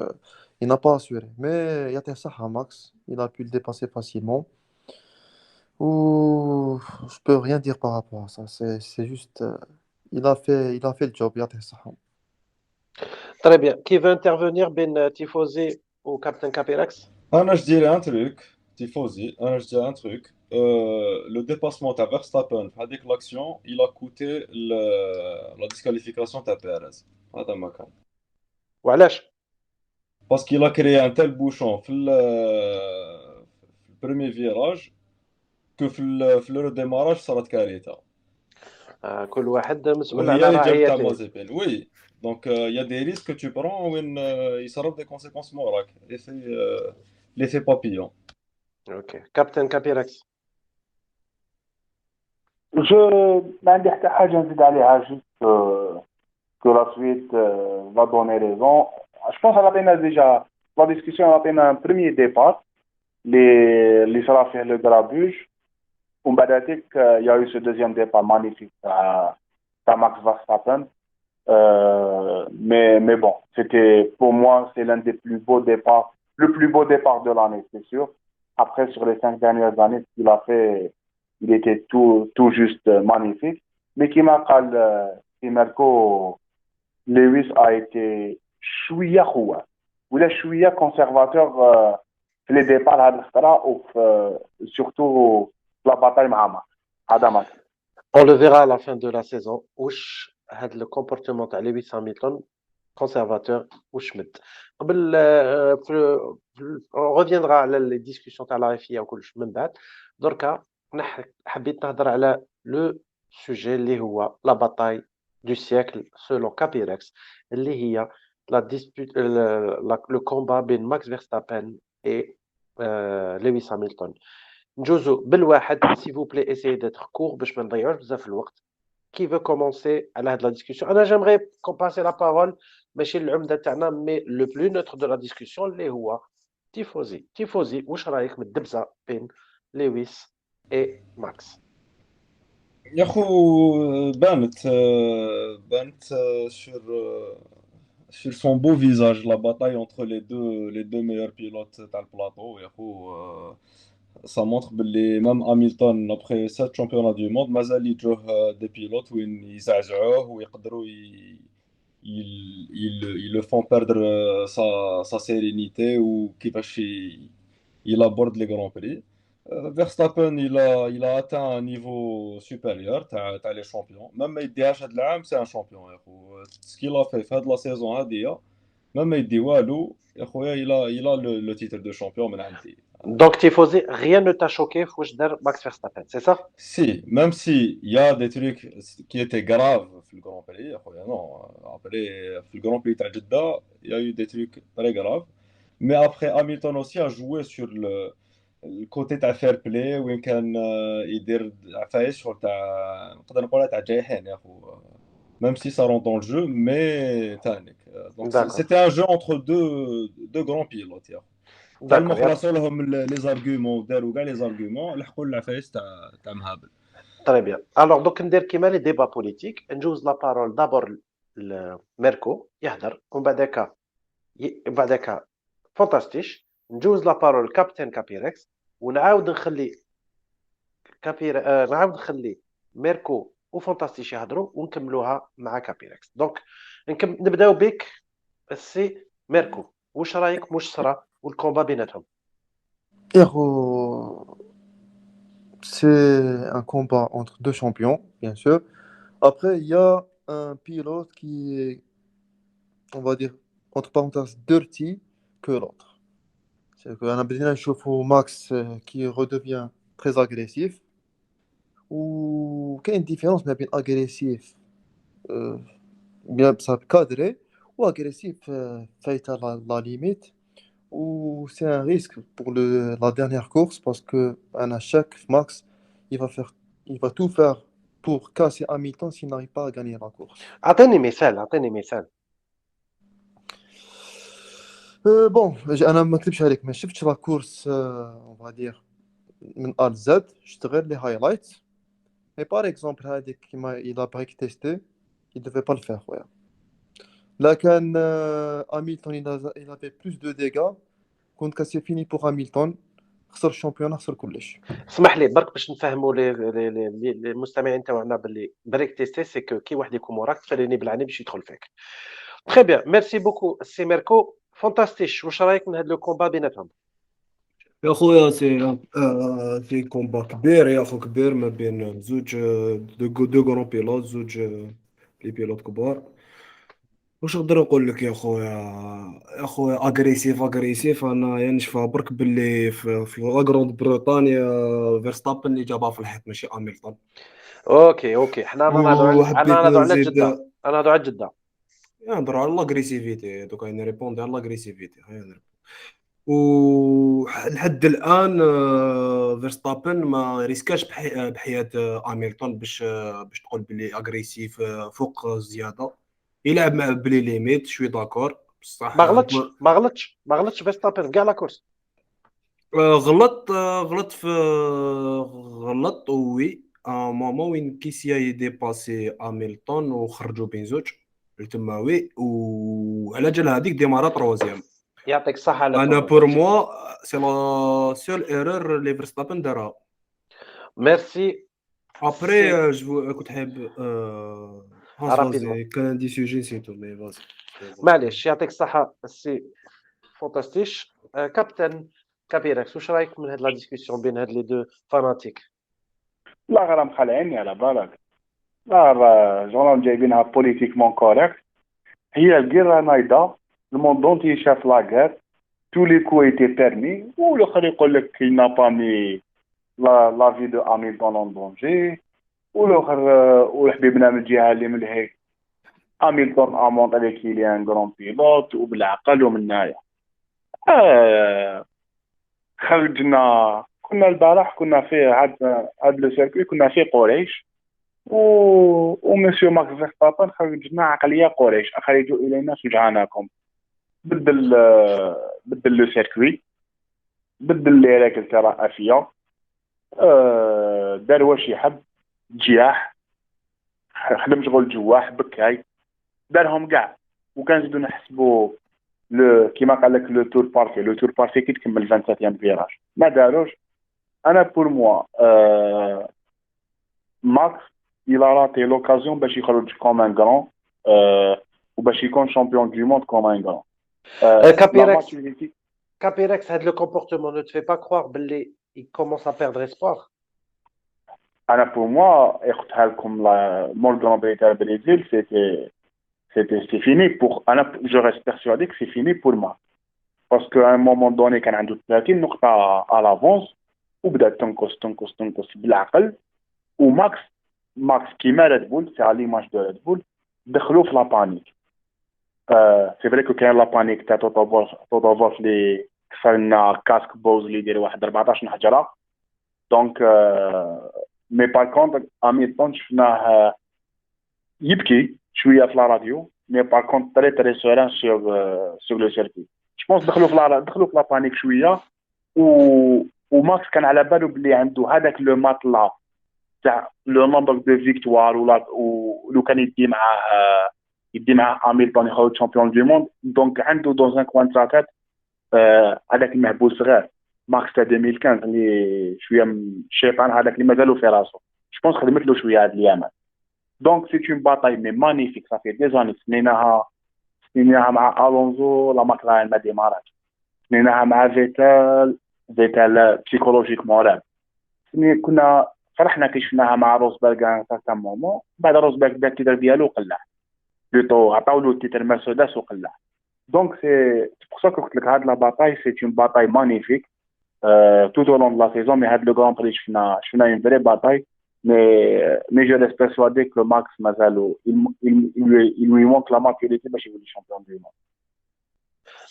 il n'a pas assuré. Mais regardez ça, Max, il a pu le dépasser facilement. Ouh, je peux rien dire par rapport à ça. C'est juste, il a fait le job. regardez ça. Très bien. Qui veut intervenir Ben Tifosi ou Captain Capirex? Je dirais un truc, Tifosi, je dirais un truc. Le dépassement de Verstappen, avec l'action, il a coûté la disqualification de Perez. هذا ما كان. وعلاش؟ Parce qu'il a créé un tel bouchon في le premier virage que في le redémarrage صارت كارثة. كل واحد مسؤول وهي على اللي جابتها رعيته. مازيبين. Oui. Donc il y a des risques que tu prends وين يصيروا des conséquences morales. L'effet papillon. اوكي كابتن كابيركس. جو ما عندي حتى حاجه نزيد عليها juste que la suite va donner raison. Je pense qu'on a déjà la discussion on a fait un premier départ les sera fait le grabuge ومن بعد il y a eu ce deuxième départ magnifique à Max Verstappen. Mais bon, c'était pour moi c'est l'un des plus beaux départs, le plus beau départ de l'année, c'est sûr. Après sur les 5 dernières années, ce qu'il a fait, il était tout juste magnifique. Mais qui m'a dit Marco, Lewis a été chouïa choua, ou la chouïa conservateur les départs à l'Astra ou surtout la bataille Mahama. Adamat. On le verra à la fin de la saison. واش هذا le comportement تاع لويس هامilton conservateur واش مد قبل on reviendra على les discussions تاع la FIA وكلش من بعد. دركا حبيت نهضر على le sujet اللي هو la bataille du siècle selon Capirex اللي هي la dispute le combat بين Max Verstappen et Lewis Hamilton. نجوزو بالواحد s'il vous plaît essayez d'être court باش ما نضيعوش بزاف الوقت. Qui veut commencer على هاد la discussion? انا j'aimerais qu'on passe la parole ماشي العمده تاعنا مي le plus neutre de la discussion اللي هو تيفوزي واش رايك من الدبزه بين لويس et ماكس؟ يا خو بانت sur son beau visage la bataille entre les deux meilleurs pilotes تاع البلاطو يا خو ça montre que même Hamilton après 7 championnats du monde مازال يجوه des pilotes وين يزعزعوه ويقدروا ils le font perdre sa sérénité ou كيفاش il aborde les grands prix. Verstappen il a atteint un niveau supérieur تاع les champions même ما يديهاش هذا العام c'est un champion يا خو ce qu'il a fait في هذه la saison هذه même ما يدي والو يا خويا il a le titre de champion من عندي Donc, Tifosi, rien ne t'a choqué, Fouchdar, Max Verstappen, c'est ça? Si, même si il y a des trucs qui étaient graves dans le Grand Prix, non, après, dans le Grand Prix de Jeddah, il y a eu des trucs très graves. Mais après, Hamilton aussi a joué sur le côté de fair play, où il كان يدير عفايس شغل تاع نقدر نقولها تاع جايحين يا اخو. Même si ça rentre dans le jeu, mais تانيك. Donc D'accord, c'était un jeu entre deux grands pilotes. تالمون d'accord. خلصوا لهم لي زارغيومون وداروا كاع لي زارغيومون لحقوا العفايس تاع مهابل. Très bien. Alors, donc, ندير كيما لي ديبا بوليتيك نجوز لا بارول دابور ميركو يهدر ومن بعدك فانتاستيش نجوز لا بارول كابتن كابيركس ونعاود نخلي نعاود نخلي ميركو وفانتاستيش يهضروا ونكملوها مع كابيركس. دونك نبداو بك السي ميركو، واش رايك واش صرا والكومبا بيناتهم؟ Héros, c'est un combat entre deux champions, bien sûr. Après, il y a un pilote qui est, on va dire, entre parenthèses, dirty que l'autre. C'est qu'on a besoin de Max qui redevient très agressif. Ou qu'il y a une différence mais bien agressif, euh, bien ça cadré, ou agressif fait à la limite. Ou c'est un risque pour la dernière course parce que à chaque Max, il va faire, il va tout faire pour casser Hamilton s'il n'arrive pas à gagner la course. اعطيني مثال. Bon, أنا ما أكذبش عليك ما شفتش la course on va dire من A à Z اشتغل les highlights mais par exemple هذيك كيما il a break testé il devait pas le faire ouais. Là كان Hamilton il avait plus de dégâts كنت كان c'est fini pour Hamilton خسر الشامبيون خسر كلش. اسمح لي برك باش نفهموا المستمعين تاعنا باللي بريك تيستي سي كو كي واحد يكون موراك تخليني بالعني باش يدخل فيك. تري بيان ميرسي بوكو سي ميركو فانتاستيش. واش رايك من هذا لو كومبا بيناتهم؟ يا خويا سي كومبا كبير يا خو، كبير ما بين زوج دو غران بيلوت، زوج لي بيلوت كبار. واش نقدر نقول لك يا خويا؟ يا خويا اغريسيف انا يعني نشوفها برك باللي في لا غروند بريطانيا فيرستابن اللي جابها في الحيط ماشي اميلتون. اوكي حنا وحبيت نهضروا على نزيد جده، انا نهضروا على جده. نهضروا على لاغريسيفيتي دوكا نريبوندي على لاغريسيفيتي. ولحد الان فيرستابن ما ريسكاش بحياة هاميلتون باش تقول بلي اغريسيف فوق الزياده. يلعب مع بلي ليميت شوي داكور بصح. ما غلطش فيرستابن كاع لا كورس. غلط في غلط وي مومون وين كيسيا يديباسي هاميلتون وخرجوا بين زوج تما وي، وعلى جال هذيك ديمارا تروازيام. يعطيك الصحه على انا بور موا سي لا سول ايرور لي فيرستابن دارها. ميرسي ابري كنت حاب رابيدمون. فازي كان عندي سوجي نسيتو مي فازي. معليش يعطيك الصحه السي فانتاستيش. كابتن كابيركس واش رايك من هاد لا ديسكسيون بين هاد لي دو فاناتيك؟ لا غير مخلعيني على بالك، لا جونهم جايبينها بوليتيكمون كوريكت. هي الجيرا نايضة، الموند اونتي شاف لاغير، تو لي كو ايتي بيرمي، والاخر يقول لك كي نا با مي لا في دو هاميلتون اون دونجي، والاخر وحبيبنا من الجهه اللي من هيك هاميلتون امونط عليك لي ان غران بيلوت وبالعقل ومن هنايا. خرجنا كنا البارح كنا في هاد لو سيركوي كنا في قريش ومسيو ماكس فيرستابن خرجنا عقليه قريش اخرجوا الينا شجعناكم. بدل لو سيركوي، بدل لي راكل الرئاسيه، دار واش يحب، جياح، خدم شغل جواح بكاي، دارهم كاع. وكان زيدو نحسبوا كيما قال لك لو تور بارفي كي تكمل 27 فيراج ما داروش. انا بور موا ماكس il a raté l'occasion باش يخرج كوم ان غران وباش يكون شامبيون دو موند كوم ان غران. كابيركس هاد لو كومبورتمون ne te fait pas croire باللي il commence à perdre espoir. انا بور موا اختها لكم مول غران بري تاع البرازيل c'était fini pour je reste persuadé que c'est fini pour moi. باسكو ان مومون دوني كان عنده 30 نقطه على لافونس وبدات تنقص بالعقل. وماكس كيما ريد بول سي على ليماج دو ريد بول دخلوا في لا بانيك. سي فري كو كاين لا بانيك تاع توتوفوف لي كسر لنا كاسك بوز اللي يدير واحد 14 حجره. دونك مي باغ كونتر اميتون شفناه يبكي شويه في لا راديو، مي باغ كونتر تري سوران سور لو سيركي. جو بونس دخلوا في لا بانيك شويه. وماكس كان على باله بلي عنده هذاك لو ماتلا تاع لو نومبر دو فيكتوار ولو كان يدي معاه هاميلتون ياخذ الشامبيون دو موند. دونك عنده دوز ان كوان تاعت هذاك المهبول صغير ماكس تاع 2015 اللي شويه الشيطان هذاك اللي مازالو في راسو. جو بونس خدمت له شويه هاد الايامات. دونك سي اون باتاي مي مانيفيك صافي دي زاني سنيناها مع الونزو لا ماكلارين ما ديماراتش، سنيناها مع فيتال بسيكولوجيكمون راب. كنا فرحنا كي شفناها مع روزبرغ ان سارتان مومون. بعد روزبرغ بدا التيتر ديالو وقلع بلوتو عطاولو التيتر مرسيدس وقلع. دونك سي بور سا قلت لك هاد لا باتاي سي اون باتاي مانيفيك tout au long de la saison. Mais هاد لو غران بري شفنا اون فري باتاي. mais je reste persuadé que Max Mazalo il lui manque la maturité باش يولي champion du monde.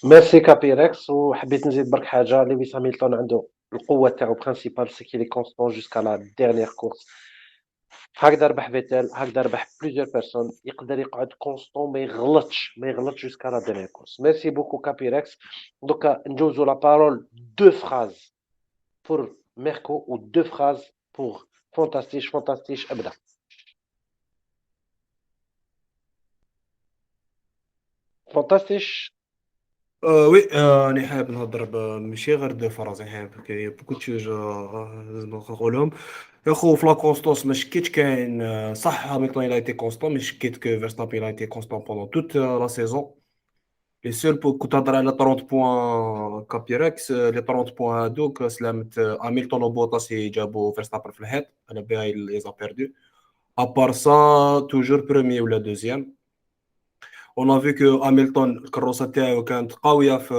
ميرسي كابيركس. وحبيت نزيد برك حاجه. لويس هامilton عنده القوه تاعو برينسيبال سي كي لي كونستون جوسكا لا ديرنيير كورس. هكذا ربح فيتال، هكذا ربح بليزيور بيرسون. يقدر يقعد كونستون ما يغلطش جوسكا لا ديرنيير كورس. ميرسي بوكو كابيركس. دوكا نجوزو لا بارول دو فراز بور ميركو و دو فراز بور فونتاستيش. ابدا. فونتاستيش. وي راني حاب نهضر ماشي غير دو فراز، حاب كاين بوكو تشوج لازم نقولهم يا خو. في لا كونستونس ما شكيتش كاين صح هامilton il a été constant، mais شكيت que Verstappen il a été constant pendant toute la saison. لي سول كنت تهضر على 30 بوان كابيركس، لي 30 بوان هادوك سلامت هامilton وبوطاس جابوا فيرستابن في الحيط على بها يزا بيردو. ابار سا توجور بروميي ولا دوزيام. اون ا في كو هامilton الكروسه تاعو كانت قويه في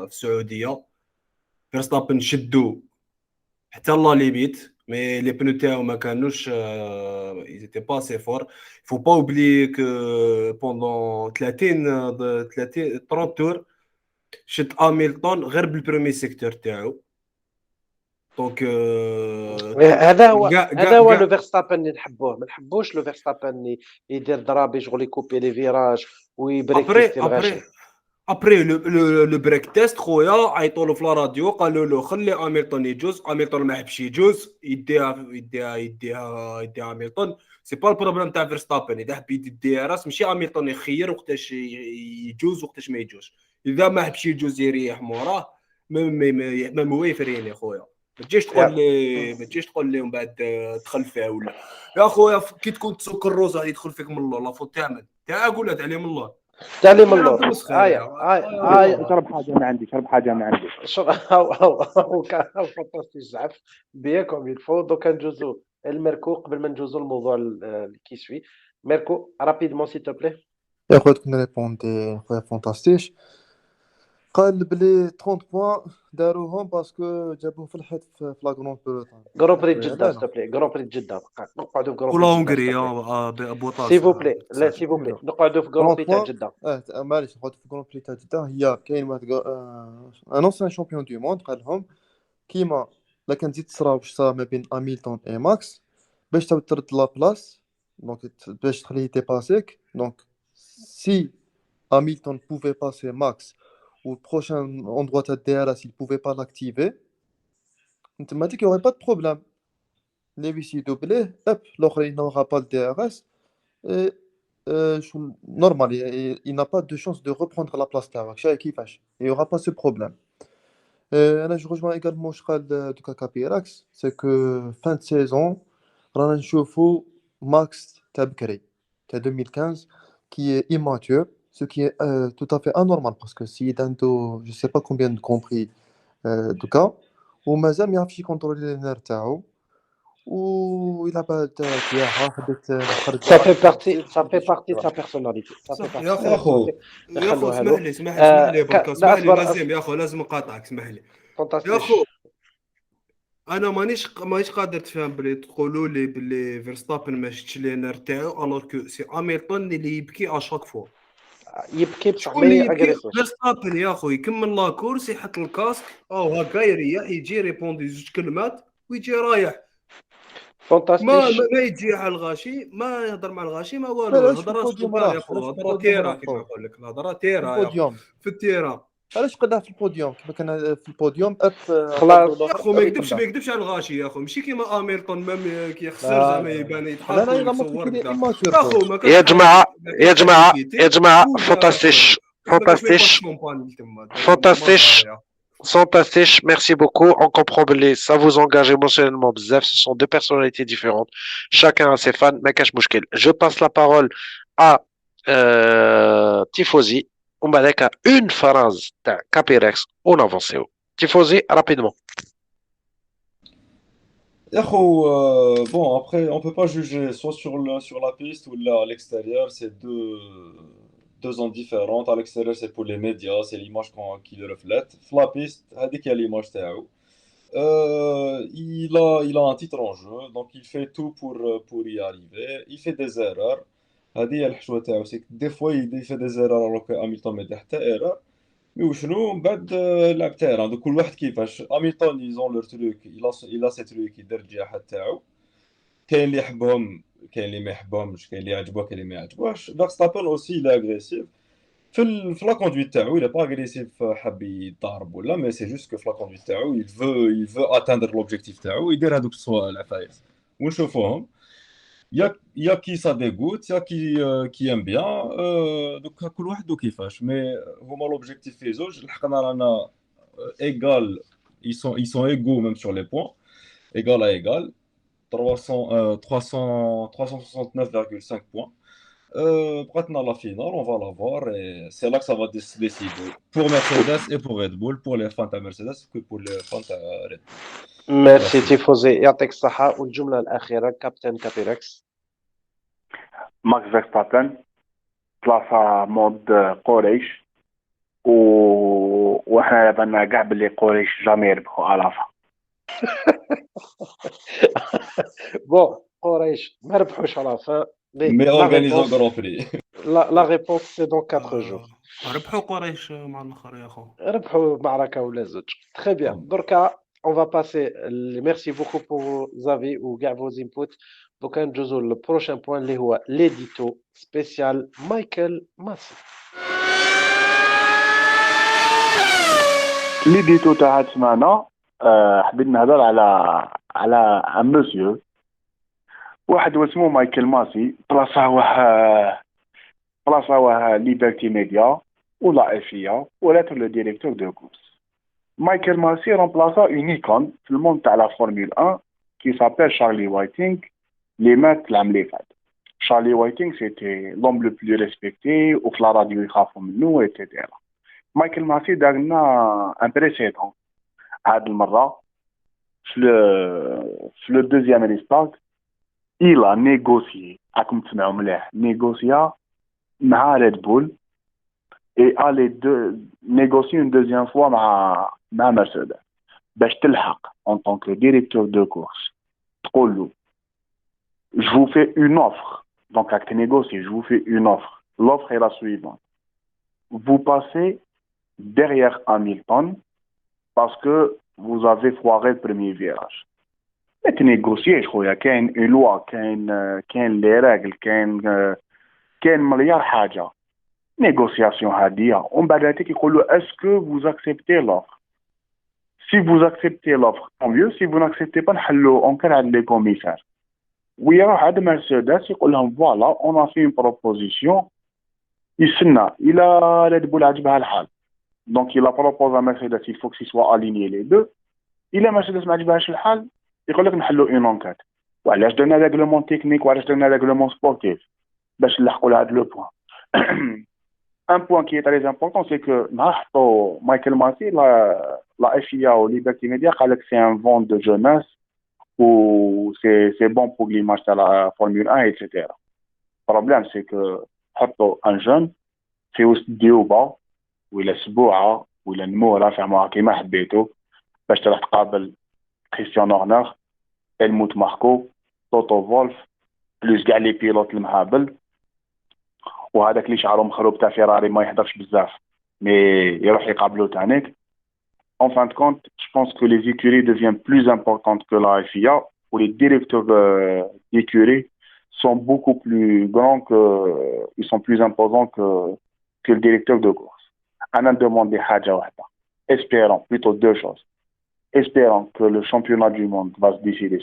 السعوديه. فيرستابن شدو حتى لا ليميت، مي لي بنو تاعو ما كانوش ils étaient pas assez forts. Il faut pas oublier que pendant 30 تور شد هامilton غير بالبريمي سيكتور تاعو. دونك هذا هو لو فيرستابن اللي نحبوه. ما نحبوش لو فيرستابن اللي يدير ضرابي شغل يكوبي لي فيراج ويبريك تيستي الغاشي. ابري لو بريك تيست خويا عيطولو في لا راديو قالوا له خلي هامilton يجوز. هامilton ما يحبش يجوز، يديها هامilton. سي با البروبليم تاع فيرستابن. اذا حب يديها راس ماشي هامilton يخير وقتاش يجوز وقتاش ما يجوز. اذا ما حبش يجوز يريح موراه ما مويفرين يا خويا. ما تجيش تقول لي ومن بعد دخل فيها ولا يا خويا. كي تكون تسوق الروزه يدخل فيك من الله لا فوت تاعك ولا تاع من الله تعلم الله. شرب حاجه ما عندي فانتاستيك زعف بياكم يلفو. دوكا نجوزو الميركو قبل ما نجوزو الموضوع اللي كيسوي. ميركو رابيدمون سي تو بلي. يا خويا كنا ريبوندي خويا فانتاستيش. قال بلي 30 بوان داروهم باسكو جابوه في الحيط في لا غران بروتان. غران بري جدة سي بلي. غران بري جدة نقعدوا في غران ولا هونغريا بوطاس سي فو بلي. لا سي فو بلي نقعدوا في غران بري تاع جدة. معليش نقعدوا في غران بري تاع جدة. هي كاين واحد ان اونسيان شامبيون دو موند قال لهم كيما لا كان تزيد تصرا واش صرا ما بين هامilton اي ماكس باش ترد لا بلاص دونك باش تخليه ديباسيك. دونك سي هامilton pouvait passer Max ou le prochain endroit de DRS il pouvait pas l'activer, il m'a dit qu'il n'y aurait pas de problème. Lewis il doublé, hop, l'autre il n'aura pas le DRS et normal, il n'a pas de chance de reprendre la place d'Arach. Il n'y aura pas ce problème. Je rejoins également de Capirax, c'est que fin de saison, Ranan Choufou, Max Tabkari, 2015, qui est immature. Ce qui est tout à fait anormal parce que si Dando, je sais pas combien de compris de cas, ou mazal ما يعرفش يكونترولي les nerfs تاعو وإلا بعد تاعها حبيت نخرج Ça fait partie نزيد ça ندير fait شي partie de حاجة. sa personnalité ça fait صح partie يا de sa يا خو، خو personnalité يا خو نخلوها اسمح له لي اسمح لي بركا، لا اسمح لي اصبر نازم يا خو، لازم نقاطعك، اسمح لي يا فانتاستيش خو. انا مانيش قادر تفهم بلي تقولوا لي بلي فيرستابن ما شفتش لينر تاعو الوغ كو سي هاميلتون اللي يبكي اشاك فوا. يبكي بصح شكون ما اللي يبكي؟ ياغريسوش فيرستابن يا خو، يكمل لا كورس يحط الكاسك او هكا يريح، يجي ريبوندي زوج كلمات ويجي رايح. ما فانتاستيش يجي على الغاشي، ما يهضر مع الغاشي، ما والو. علاش في الهضره البوديوم صغار يا راح؟ خو، علاش في الهضره البوديوم تيرا راح كيما خويا؟ نقول لك، الهضره في تيرا يا خو، البوديوم في التيرا. علاش قدها في البوديوم كيما كان في البوديوم خلاص طردوا يا الاخر خو ما يكذبش، يقدها. على الغاشي يا خو، ماشي كيما هاميلتون ميم كي يخسر لا زعما لا يبان لا لا يضحك الا قلت ويصور لك اللي كذا. ايماتور يا خويا. خو ما كانش يا جماعة ما يا كانش جماعة يا ماتيفيتي جماعة وجا يا خويا. فانتاستيش قال لك واش ما يبقاش فانتاستيش شومبان تما fantastique, مزاريا. fantastique, merci beaucoup. On comprend que ça vous engage émotionnellement. Bzaf, ce sont deux personnalités différentes. Chacun a ses fans. Mais cache mouchkil. Je passe la parole à Tifosi. On va dire une phrase de Capirex. On avance. Tifosi, rapidement. يا خو bon après on peut pas juger soit sur la piste ou là à l'extérieur, c'est deux zones différentes. À l'extérieur c'est pour les médias, c'est l'image qui le reflète. Sur la piste هذيك هي l'image تاعو. Il a un titre en jeu, donc il fait tout pour y arriver. Il fait des erreurs. هذه هي الحشوة تاعو، c'est que des fois il fait des erreurs alors que Hamilton ما يدير حتى erreur. Mais وشنو من بعد لعب تاعنا دوك كل واحد كيفاش. Hamilton ils ont leur truc, il a ses trucs يدير الجياحات تاعو. كاين اللي يحبهم، كاين اللي ما يحبهمش، كاين اللي يعجبوه، كاين اللي ما يعجبوهش. فيرستابن اوسي il est agressif في لا كوندويت تاعو. il est pas agressif حاب يضارب ولا، mais c'est juste que في لا كوندويت تاعو il veut atteindre l'objectif تاعو، يدير هذوك العفايس ونشوفوهم. يا كي سا ديغوت، يا كي ام بيان. دوك كل واحد وكيفاش. مي هما لوبجيكتيف في زوج، لحقنا رانا ايغال. ils sont égaux même sur les points, égal à égal. 369,5 points. بقاتنا la finale, on va la voir et c'est là que ça va décider pour Mercedes et pour Red Bull, pour les fans de Mercedes que pour les fans de Red Bull. Merci Merci. Tifosi. يعطيك الصحة. والجملة الأخيرة كابتن كابيركس. ماكس فيرستابن طلع مود قريش وحنا يبان كاع باللي قريش جامي يربحوا على فا. Bon, قريش ما ربحوش على fin. Mais La organisons réponse, Grand Prix. la réponse c'est dans 4 jours. ربحوا قريش مع الاخر يا خو. ربحوا معركة ولا زوج. Très bien. دركا on va passer. Merci beaucoup pour vos avis ou vos inputs. Donc ندوزو للبروشان بوين اللي هو l'édito spécial مايكل ماسي. اللي ديتو تاع هاد السمانه حبيت نهضر على ان مسيو واحد اسمه مايكل ماسي. بلاصه ليبرتي ميديا ولا افيا ولات لو ديريكتور دو كورس. مايكل ماسي رامبلاسا اون ايكون في الموند تاع لا فورمول 1 كي سابيل شارلي وايتينغ اللي مات العام اللي فات. شارلي وايتينغ سيتي لوم لو بلو ريسبكتي وفي لا راديو يخافوا منه ايتترا. مايكل ماسي دار لنا ان بريسيدون هاد المره في لو دوزيام ريستارت. إلا نيغوسيي راكم تسمعوا مليح، نيغوسيا مع ريد بول اي الي دو نيغوسي اون دوزيام فوا مع مرسيدس باش تلحق en tant que directeur de course. تقول له je vous fais une offre, donc avec négocier, je vous fais une offre. L'offre est la suivante: vous passez derrière Hamilton parce que vous avez foiré le premier virage. Mais tu négocies, je crois, il y a une loi, il y a les règles, il y a un milliard de choses. Négociation هادية. On va dire est-ce que vous acceptez l'offre? Si vous acceptez l'offre, tant mieux. Si vous n'acceptez pas, on crée les commissaires. ويروح عند مرسيدس يقول لهم فوالا اون في اون بروبوزيسيون يسنى الى ريد بول عجبها الحال. دونك الى بروبوز مرسيدس il faut que ce soit aligné les deux. الى مرسيدس ما عجبهاش الحال يقول لك نحلوا اون انكات. وعلاش درنا ريغلومون تكنيك وعلاش درنا ريغلومون سبورتيف باش نلحقوا لهذا لو بوين. ان بوين كي تري امبورطون سي كو نهار حطوا مايكل ماسي لا FIA و ليبرتي ميديا قال لك سي ان فون دو جوناس ou c'est bon pour l'image de la Formule 1, etc. Le problème, c'est que un jeune, في وسط ديوبا ولا سبوعه ولا نموره فهموها كيما حبيتو باش تروح تقابل كريستيان هورنر هيلموت ماركو توتو فولف بلوس كاع لي بيلوت المهابل وهذاك اللي شعره مخروب تاع فيراري ما يحضرش بزاف مي يروح يقابلو تانيك. En fin de compte, je pense que les écuries deviennent plus importantes que la FIA, où les directeurs d'écuries sont beaucoup plus grands ils sont plus imposants que le directeur de course. On a demandé حاجة واحدة. Espérons plutôt deux choses. Espérons que le championnat du monde va se décider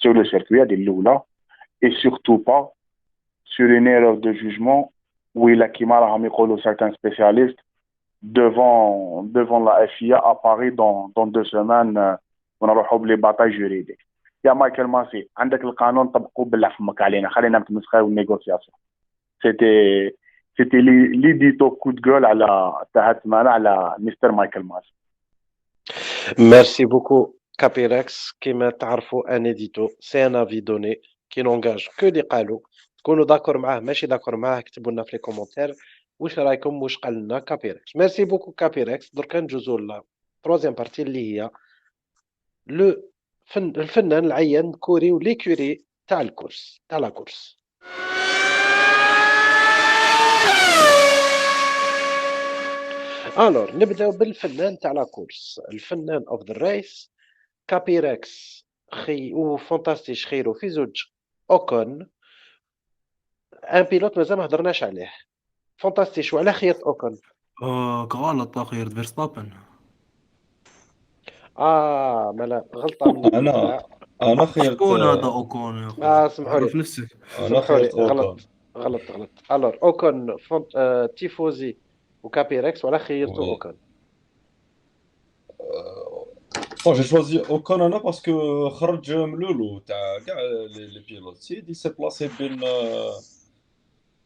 sur le circuit à des Lula et surtout pas sur une erreur de jugement où il a certains spécialistes devant la FIA à Paris dans 2 semaines on aura les batailles juridiques. يا مايكل ماسي عندك القانون طبقوه بالله فمك علينا خلينا نتمسخروا النيغوسياسيون. C'était l'édito coup de gueule على تاع السمانه على مستر مايكل ماسي. Merci beaucoup, Capirex. كما تعرفوا ان اديتو سي ان افي دوني كي نونجاج كو دي قالوا تكونوا داكور معاه ماشي داكور معاه اكتبوا لنا في لي كومونتير واش رايكم واش قال لنا كابيركس. ميرسي بوكو كابيركس. درك ندوزو لا تروزيام بارتي اللي هي الفنان العيان الكوري وليكوري تاع الكورس تاع لا كورس. الور نبداو بالفنان تاع لا كورس. الفنان اوف ذا ريس كابيركس و فانتاستيش خيرو في زوج اوكون ان بيلوت مازال ما هضرناش عليه. فانتاستيش وعلى خيط اوكون. غلط تاخير فيرستابن. مالا غلطه مني. انا خيرت شكون هذا اوكون يا اخويا؟ سمحوا لي عرف نفسك. انا خيرت اوكون. غلط. الور اوكون تيفوزي وكابيركس وعلى خيطو اوكون. Bon, j'ai choisi Ocon انا باسكو خرج ملولو تاع كاع لي بيلوت سيدي سي بلاسي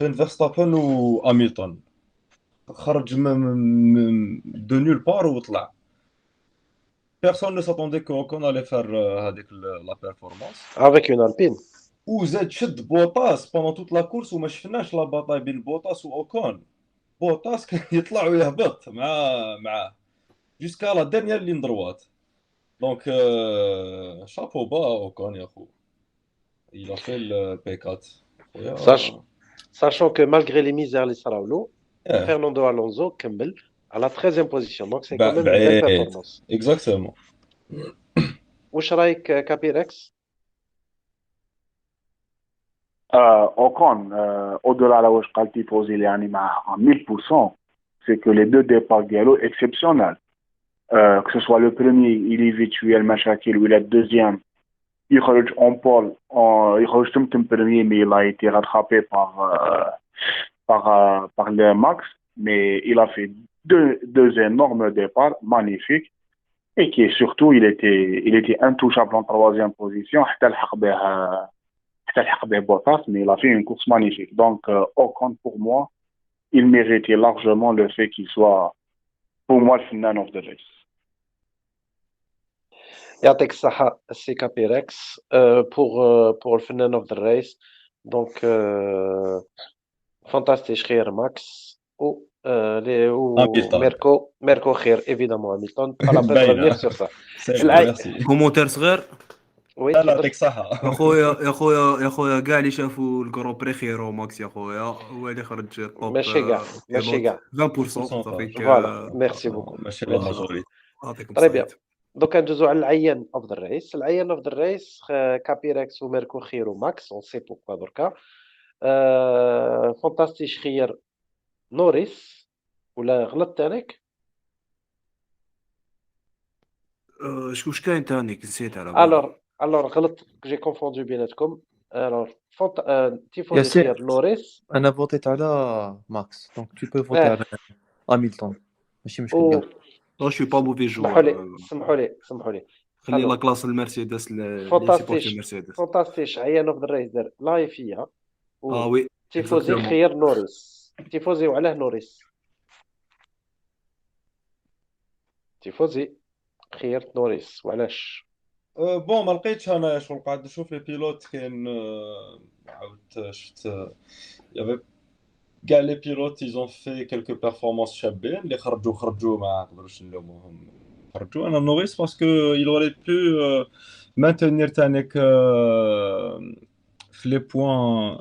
بين فيرستابن و هاميلتون خرج دو نول بار وطلع. Personne ne s'attendait qu'Ocon allait faire هذيك la performance. Avec une Alpine. وزاد شد بوطاس pendant toute la course وما شفناش لا باطاي بين بوطاس واوكون. بوطاس كان يطلع ويهبط معاه jusqu'à la dernière ligne droite. Donc chapeau bas Ocon يا خو. Il a fait le P4. Sachant que malgré les misères اللي صراولو Yeah. Fernando Alonso كمل à la 13e position. Donc c'est quand même une belle performance. Exactement. واش رايك كابيركس؟ Ocon, au-delà de ce qu'a posé les animaux à 1000%, c'est que les deux départs dialogue exceptionnels. Que ce soit le premier, il est virtuel, Machakil, ou le deuxième, il rejette en pole, il rejette le premier, mais il a été rattrapé par le Max, mais il a fait deux énormes départs magnifiques et qui surtout, il était intouchable en 3e position, Bottas, mais il a fait une course magnifique. Donc, Ocon, pour moi, il méritait largement le fait qu'il soit, pour moi, le man of the race. يعطيك الصحة سي كابيركس. pour le فنان of the race. Donc فانتاستيش خير ماكس و ميركو خير évidemment هاميلتون. pas la peine de revenir sur ça. كومونتير صغير. وي لا يعطيك الصحة. يا خويا كاع اللي شافوا الكرو بري خيرو ماكس يا خويا هو اللي خرج طوب. ماشي كاع 20% صافي. فوالا ميرسي بوكو. ماشي لا ماجوريتي. طيب بيان. دوكا ندوزو على العيان اوف ذا ريس. العيان اوف ذا ريس كابيركس وميركو خير وماكس اون سي بوكوا دركا. فانتاستيش خير نوريس ولا غلطت عليك؟ واش كاين تانيك نسيت على alors غلط جي كونفوندو بيناتكم. alors تيفوزي خير نوريس. انا فوتيت على ماكس دونك tu peux voter على هاميلتون ماشي مشكل كاع. جو سوي با موفي جو. سمحوا لي خلي لا كلاس المرسيدس فانتاستيش عيان اوف ذا ريس دار لايفيا. وي تيفوزي خير نوريس. تيفوزي وعلاه نوريس. تيفوزي خير نوريس وعلاش؟ بون ما لقيتش انا شغل قاعد نشوف لي بيلوت كاين عاودت شفت يافي كاع لي بيلوت ايزون في كيلكو بيرفورمانس شابين اللي خرجوا ما نقدروش نلوموهم خرجوا انا نوريس باسكو il aurait pu maintenir تانيك في لي بوين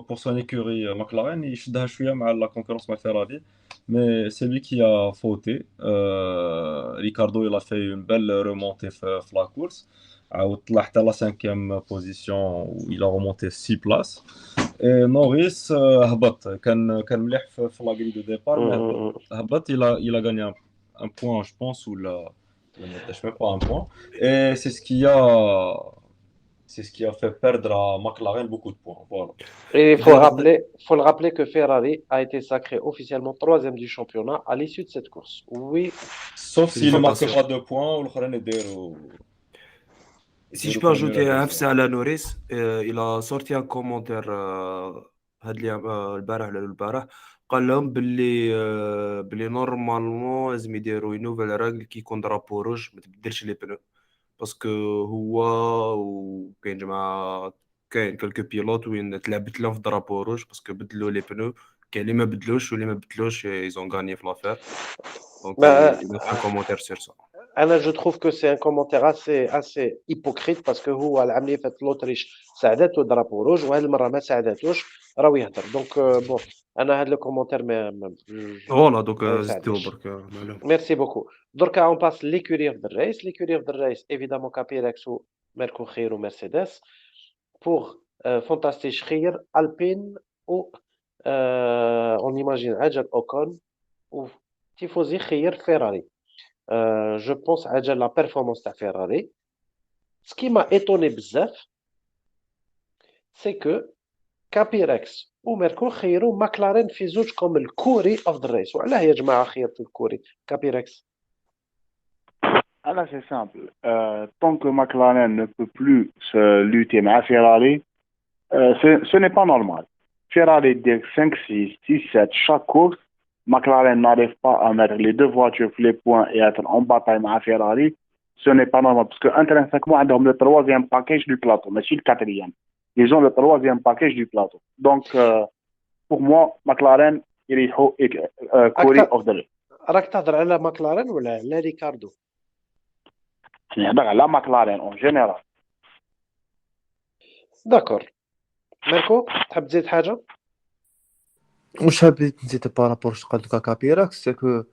pour son écurie McLaren يشدها شويه مع لا كونكورونس مع فيراري mais c'est lui qui a fauté Ricardo il a fait une belle remontée في la course عاود طلع حتى la 5e position où il a remonté 6 places et Norris هبط كان مليح في la grille de départ mais هبط il a gagné un point je pense ou la je sais pas un point et c'est ce qui a fait perdre à McLaren beaucoup de points voilà. Et D'ailleurs, faut le rappeler que Ferrari a été sacré officiellement troisième du championnat à l'issue de cette course. Oui, sauf s'il ne marque Félicitations. pas de points والاخرين Si je يديروا peux premier ajouter la un deuxième. FC à la Norris, il a sorti un commentaire هاد البارح ولا البارح قال لهم باللي نورمالمون لازم يديروا نوفيل راجل كي يكون درابو روج ما تبدلش لي بنو باسكو هو وكاين جماعه كاين كلكو بيلوت وين تلعبت لهم في درابو روج باسكو بدلوا لي بنو كاين اللي ما بدلوش واللي ما بدلوش ايزون غاني في لافير دونك bah, il a fait un commentaire sur ça. je trouve que c'est un commentaire assez hypocrite parce que هو العملية في l'Autriche ساعدته drapeau rouge وهذه المرة ما ساعدتوش راهو يهدر دونك بون أنا هذا الكومنتير فوالا دوك ما زدتوه يساعدنيش. برك معلوم. Merci beaucoup. Donc, on passe l'écurie of the race. L'écurie of the race, évidemment, Capirex ou Mercochir ou Mercedes. Pour Fantastic Khir, Alpine ou on imagine Ajal Ocon ou Tifosi Khir Ferrari. Je pense à la performance de Ferrari. Ce qui m'a étonné bzaf, c'est que Capirex ou Mercochir ou McLaren fizouch comme le Kouri of the race. وعلاه يا جماعة خيرتوا الكوري Capirex. Alors, c'est simple. Tant que McLaren ne peut plus se lutter avec Ferrari, ce n'est pas normal. Ferrari dit 5, 6, 6, 7 chaque course. McLaren n'arrive pas à mettre les deux voitures sur les points et être en bataille avec Ferrari. Ce n'est pas normal parce qu'intrinsèquement, ils ont le troisième package du plateau, mais c'est le quatrième. Ils ont le troisième package du plateau. Donc, pour moi, McLaren, il est Corey of the race. راك تهضر على ماكلارين ولا على ريكاردو؟ نهضر على ماكلارين اون جينيرال. داكور. ميركو تحب تزيد حاجه؟ واش حبيت نزيد بارابور واش قال لك كابيراكس سكو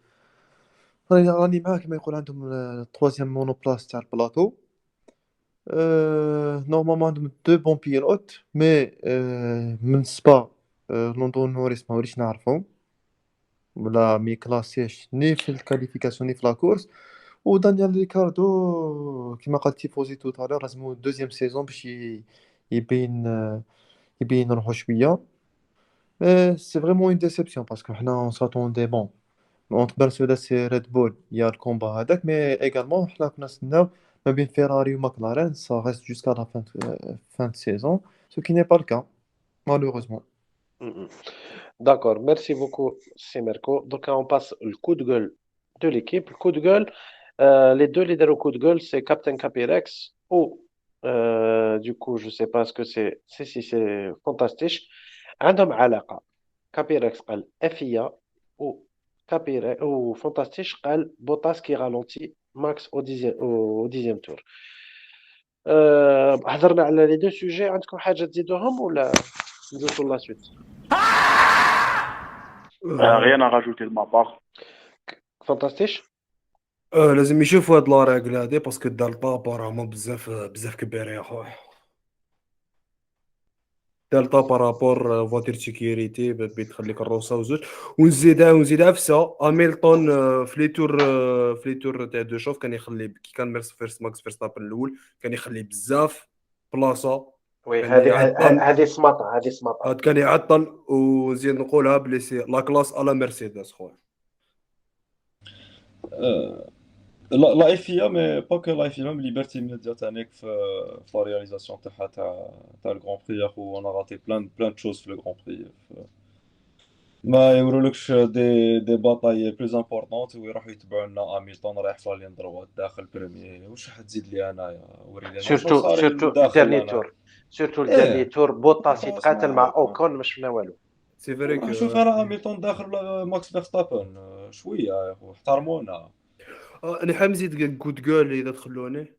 راني معاك كما يقول عندهم التروازيام مونوبلاس تاع البلاطو نورمالمون عندهم دو بون بيلوت مي من سبا لوندو نوريس ما وليش نعرفو ولا مي كلاسيش ني في الكاليفيكاسيون ني في لا كورس ودانيال ريكاردو كما قال تيفوزي تو تالور لازمو دوزيام سيزون باش يبين روحو شويه. C'est vraiment une déception parce que on s'attendait bon entre Mercedes et Red Bull il y a le combat هذاك mais également حنا كنا نستناو ما بين فيراري وماكلارين ça reste jusqu'à la fin de saison ce qui n'est pas le cas malheureusement. D'accord, merci beaucoup, c'est Merco. Donc, on passe le coup de gueule de l'équipe. Le coup de gueule, les deux leaders au coup de gueule, c'est Captain Capirex ou, du coup, je sais pas ce que c'est fantastique. عندهم علاقة. Capirex قال FIA ou Capirex ou fantastique قال Bottas qui ralentit Max au dixième tour. هضرنا على les deux sujets. عندكم حاجة تزيدوهم ولا ندوزو لا suite؟ Rien à rajouter de ma part. فانتاستيش. لازم يشوفوا هاد لا ريغل هادي باسكو دار طاب راهم بزاف كبير يا خويا دار طاب بارابور فواتير سيكوريتي بتخليك الروسه وزوج ونزيد عفسه هاميلتون في لي تور تاع دو شوف كان يخلي كي كان ماكس فيرستابن الاول كان يخلي بزاف بلاصه وي هذه سماطه هاد كان يعطل ونزيد نقولها بلي سي لا كلاس على مرسيدس خويا. لا FIA مي با كو لا FIA ميم ليبرتي ميديا تاعك في لا رياليزاسيون تاع الغران بري يا خو انا غاتي بلان دو شوز في الغران بري ما يورولكش دي باتاي بلوز امبورطونت ويروحوا يتبعوا لنا هاميلتون رايح في لا لين دروات داخل بريمي. واش راح تزيد لي انايا؟ وري لي انا شنو صار سورتو داخل الديرني انا. تور، سورتو الديرني ايه تور بوطاس خلاص يتقاتل ما مع هكا. اوكون ما شفنا والو. سي فري روح كو شوف انا هاميلتون داخل ولا ماكس فيرستابن. شويه يا اخو احترمونا. انا حمزيت كود جول اذا تخلوني.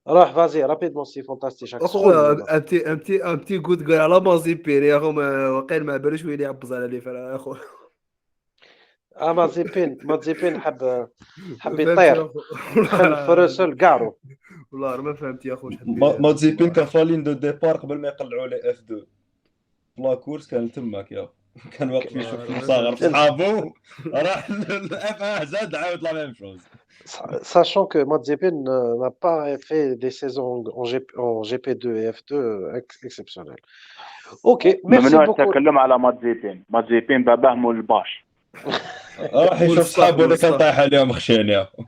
روح فازي رابيدمون سي فونتاستيك سخون اخويا اليوم. امتي كود جول على مازيبير يا اخو، وقيل ما بالوش وين يعبز على لي فرا يا اخو. مازيبين حب ما فهمتش يا يطير اخو. خلف راسل كاعرو. والله ما فهمت يا اخو واش حبي يدير ما تزيبين والله. كان فالين دو ديبار قبل ما يقلعوا لي اف 2 بلا كورس كان تماك يا اخو. كان واقف يشوف والله ما مصاغر فهمت في يا اخو. صحابه راح الاف 1 زاد عاود لا ميم شوز. Sachant que Mazepin n'a pas fait des saisons en GP2 et F2 exceptionnelles. Ok, merci ممنوع beaucoup. التكلم على ماتزيبين باباه مول الباش. راح مول يشوف الصح صحابه مول اللي كان الصح. طايح عليهم خشين يا اخو.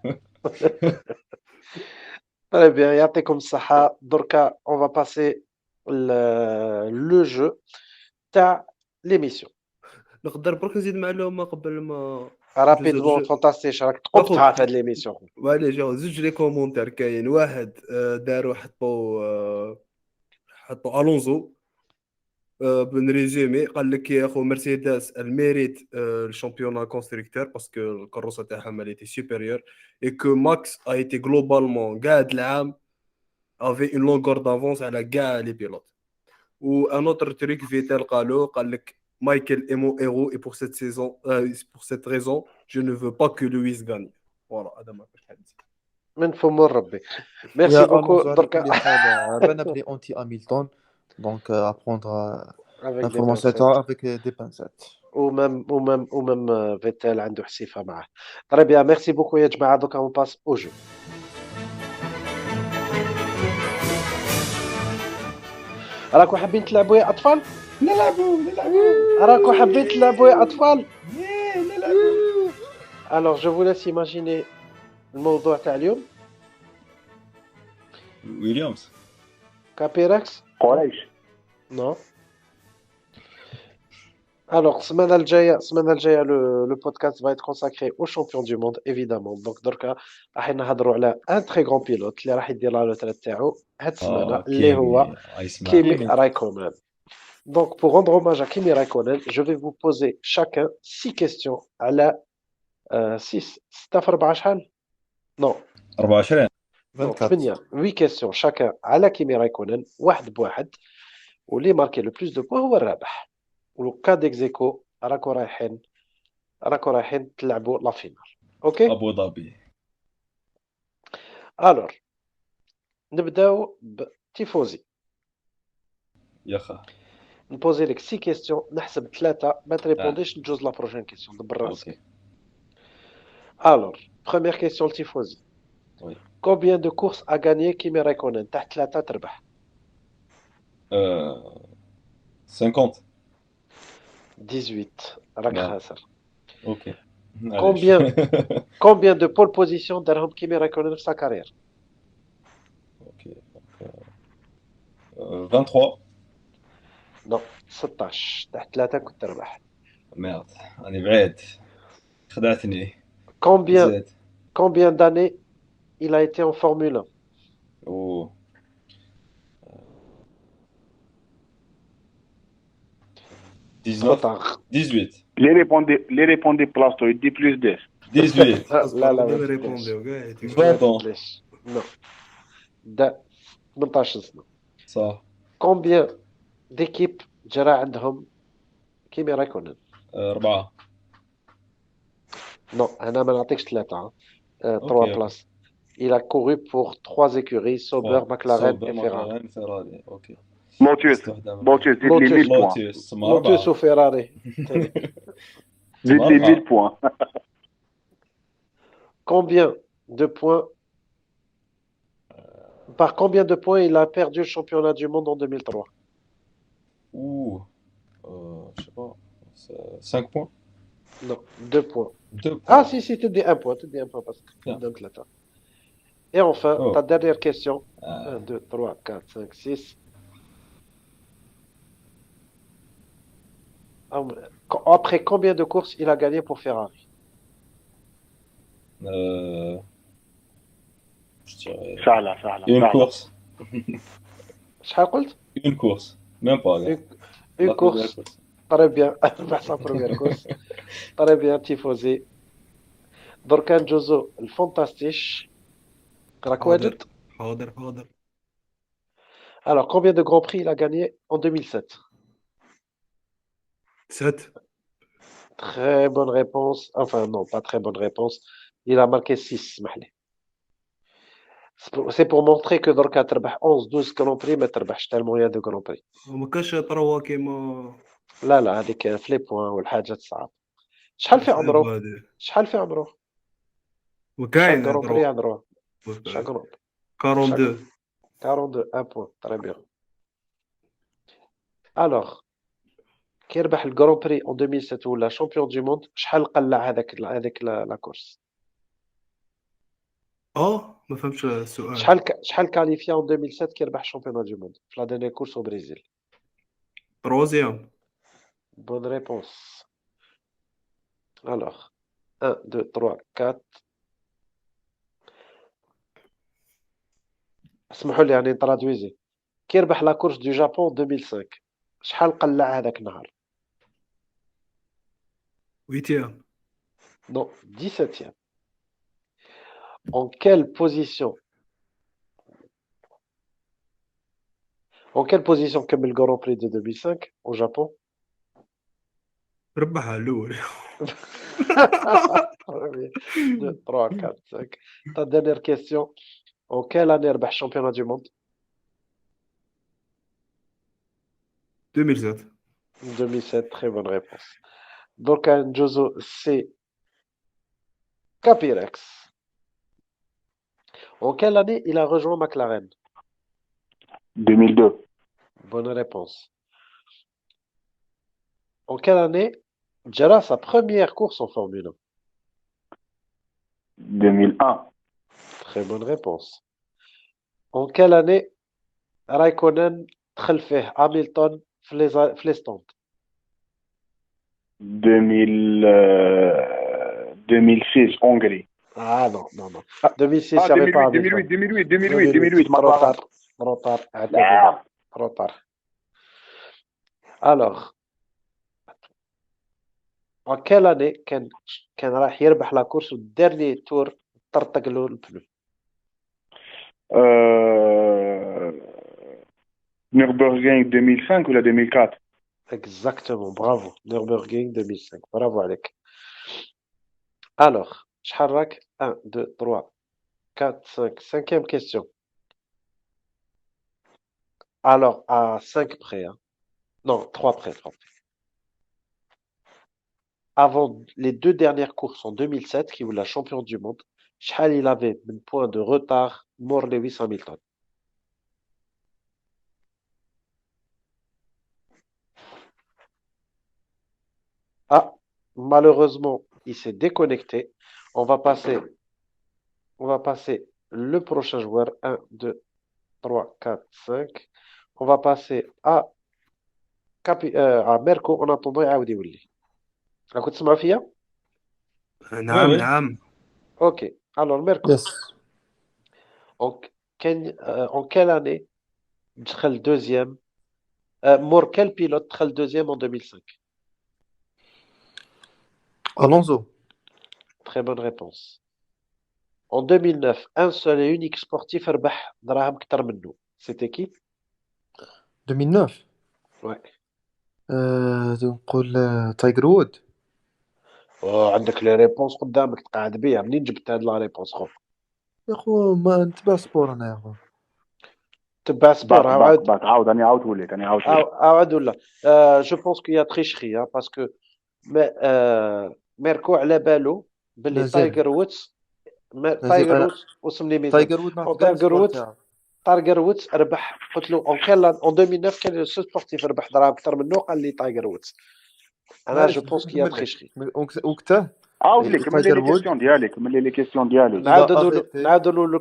Très bien, يعطيكم الصحة. دركا on va passer le jeu تاع l'émission. نقدر برك نزيد معلومه قبل ما ندوزو Rapidement, للجو. fantastique. راك اخو تقبتها في هذه l'émission. معليش يا زوج لي كومونتير كاين واحد داروا حطوا الونزو بن ريزومي قال لك يا اخو مرسيدس الميريت الشامبيون كونستركتور باسكو الكروسه تاعها ماليتي سوبيريور اي كو ماكس ا ايتي جلوبالمون قاعد العام افي اون لونغور دافونس على كاع لي بيلوت. و ان اوتر تريك فيتال قال لك مايكل اي مون هيرو اي بور سيت سيزون بور سيت ريزون جو ne veux pas que Lewis gagne. فوالا هذا ما كاش حد. من فم ربي. Merci يا beaucoup. الونزو على دركا كل حال بانا بلي اونتي هاميلتون دونك ابروندر avec des l'information pincettes. avec des pincettes. ومم فيتال عنده حسيفة معه. Très bien, merci beaucoup يا جماعة. دوكا on passe au jeu. راكو حابين تلعبوا يا أطفال؟ نلعبوا راكو حابين تلعبوا يا أطفال؟ نلعبوا. Alors je vous laisse imaginer الموضوع تاع اليوم. ويليامز كابيركس؟ قريش. Non. Alors, semaine الجاية, le podcast va être consacré aux champions du monde, évidemment. Donc, دركا راح نهضروا على un très grand pilote اللي راح يدير لا روتريت تاعو هاد السمانة اللي هو كيمي رايكونن. Donc, pour rendre hommage à Kimi Raikkonen, je vais vous poser chacun 6 questions على 6 6 في 4 شحال؟ Non, 24 8 8 questions chacun على كيمي رايكونن واحد بواحد، واللي ماركي لو بلوس دو بوان هو الرابح. ولو ديكزيكو راكو رايحين تلعبوا لا فينال. اوكي ابو ظبي. الور نبداو بتيفوزي. يا خا نبوزي لك 6 كيستيون، نحسب 3 ما تريبونديش ندوز لا بروجين كيستيون دبر راسك. الور بروميير كيستيون لتيفوزي. وي كومبيان دو كورس ا غانيي كيمي رايكونن؟ تحت 3 تربح. 50 18 راك لا. خاسر. اوكي Combien de pole position دارهم كيمي رايكونن في سا كارير؟ اوكي 23 نو 16 تحت 3 كنت تربح. ميرد راني بعيد خدعتني. Combien زيد combien d'années il a été en Formule 1؟ او 19 tard. 18 Les répondez plasto, il dit plus 10. 18 لا لا ما ما ريبونديو كاع. تدليش. 20 نو دا 18 سنة. صح. Combien d'équipes جرى عندهم كيمي رايكونن؟ 4 نو أنا ما نعطيكش 3 3 أوكي. بلاس. Il a couru pour 3 écuries Sauber, McLaren et Ferrari. فيراري اوكي. موتوس زيد لي 1000 بوان. لوتيوس Lotus ou Ferrari. زيد لي 1000 بوان. Combien de points par combien de points il a perdu le championnat du monde en 2003؟ اوه je sais pas 5 points. Non, 2 points. 2 points. Ah si, tu dis 1 point, parce que tu Bien. donnes 3. Et enfin, Oh. ta dernière question. 1, 2, 3, 4, 5, 6. Après combien de courses il a gagné pour Ferrari? Je dirais سهله سهله une سهله. course. شحال قلت؟ Une course. Même pas, gars. Une, une La première course. course. Très bien. ربح sa première course. Très bien, Tifosi. دركان جوزو الفانتاستيش. راك حاضر واجد؟ حاضر حاضر. Alors, combien de Grands Prix il a gagné en 2007? 7. Très bonne réponse. Enfin, non, pas très bonne réponse. Il a marqué 6, Mahlé. C'est pour montrer que دركا تربح 11 12 Grands Prix ما تربحش tellement il y a de Grands Prix. وما كاش طروا كيما لا لا هذيك في لي بوان والحاجات صعب. شحال في صعيبة عمره؟ هذه. شحال في عمره؟ شحال وكاين Grand طروا Prix عمره؟ شحال Grand Prix؟ 42. 42, un point. Très bien. Alors, كي ربح الجران بري en 2007 ولا champion du monde شحال قلع هذاك لا كورس؟ ما فهمتش السؤال. شحال كاليفيا en 2007 كي ربح championnat du monde في لا dernière course au Brésil؟ تروازيام. Bonne réponse. Alors, 1 2 3 4. اسمحوا لي يعني نترادويزي. كي ربح لا كورس دو جابون 2005 شحال قلع هذاك النهار؟ 8. Non, 17e. En quelle position كمل le Grand Prix de 2005 au Japon? ربحها الاول. 2 3 4 5. Ta dernière question. En quelle année ربح championnat du monde? 2007. 2007, très bonne réponse. Donc, un Jozo, c'est Capirex. En quelle année il a rejoint McLaren? 2002. Bonne réponse. En quelle année Jara sa première course en Formule 1? 2001. Très bonne réponse. En quelle année Raikkonen دخل فيه Hamilton في les stands? 2006 Hongrie. Ah non, non, non. 2006, il n'y avait pas 2008 Hamilton. 2008 Trop tard. Trop tard. Merde. Trop tard. Alors, en quelle année كان راح يربح لا كورس والديرني تور طرطق له البنو؟ Nürburgring 2005 ou la 2004? Exactement, bravo. Nürburgring 2005, bravo عليك. Alors, شحال راك؟ 1 2 3 4 5, cinquième question. Alors, à 5 près, hein. Non, 3 près, 3 près. Avant les deux dernières courses en 2007, qui est la champion du monde, شحال il avait un point de retard mort Lewis Hamilton? Ah, malheureusement, il s'est déconnecté. On va passer le prochain joueur. 1 2 3 4 5. On va passer à Merco en attendant يعاود يولي. راكم تسمعوا فيا؟ نعم وي. نعم. Ok. Alors, Merco, يس en, en quelle année دخل deuxième مور quel pilote دخل deuxième en 2005? الونزو. Très bonne réponse. En 2009, un seul et unique sportif ربح دراهم كتر منه. C'était qui? 2009 Ouais. نقول تايجر وود. عندك لي ريبونس قدامك تقعد بيها. منين جبت هاد لا ريبونس خو؟ يا خو ما نتبع سبور انا يا خو. تبع سبور عاود عاود انا عاود وليت عاود ولا جو بونس كو يا تريشري باسكو ميركو على بالو باللي نازل. تايجر وودز نازل تايجر انا وودز وسمني ميزان تايجر وود ما عرفت كاع تايجر السبور وودز تاعو. تايجر وودز ربح. قلت له اون 2009 كان السو سبورتيف ربح دراهم اكثر منه. قال لي تايجر وودز. انا جو بونس كو يا تريشري. وقتها عاود لي كمل لي تايجر لي وود كيسيون ديالك نعاودوا له لو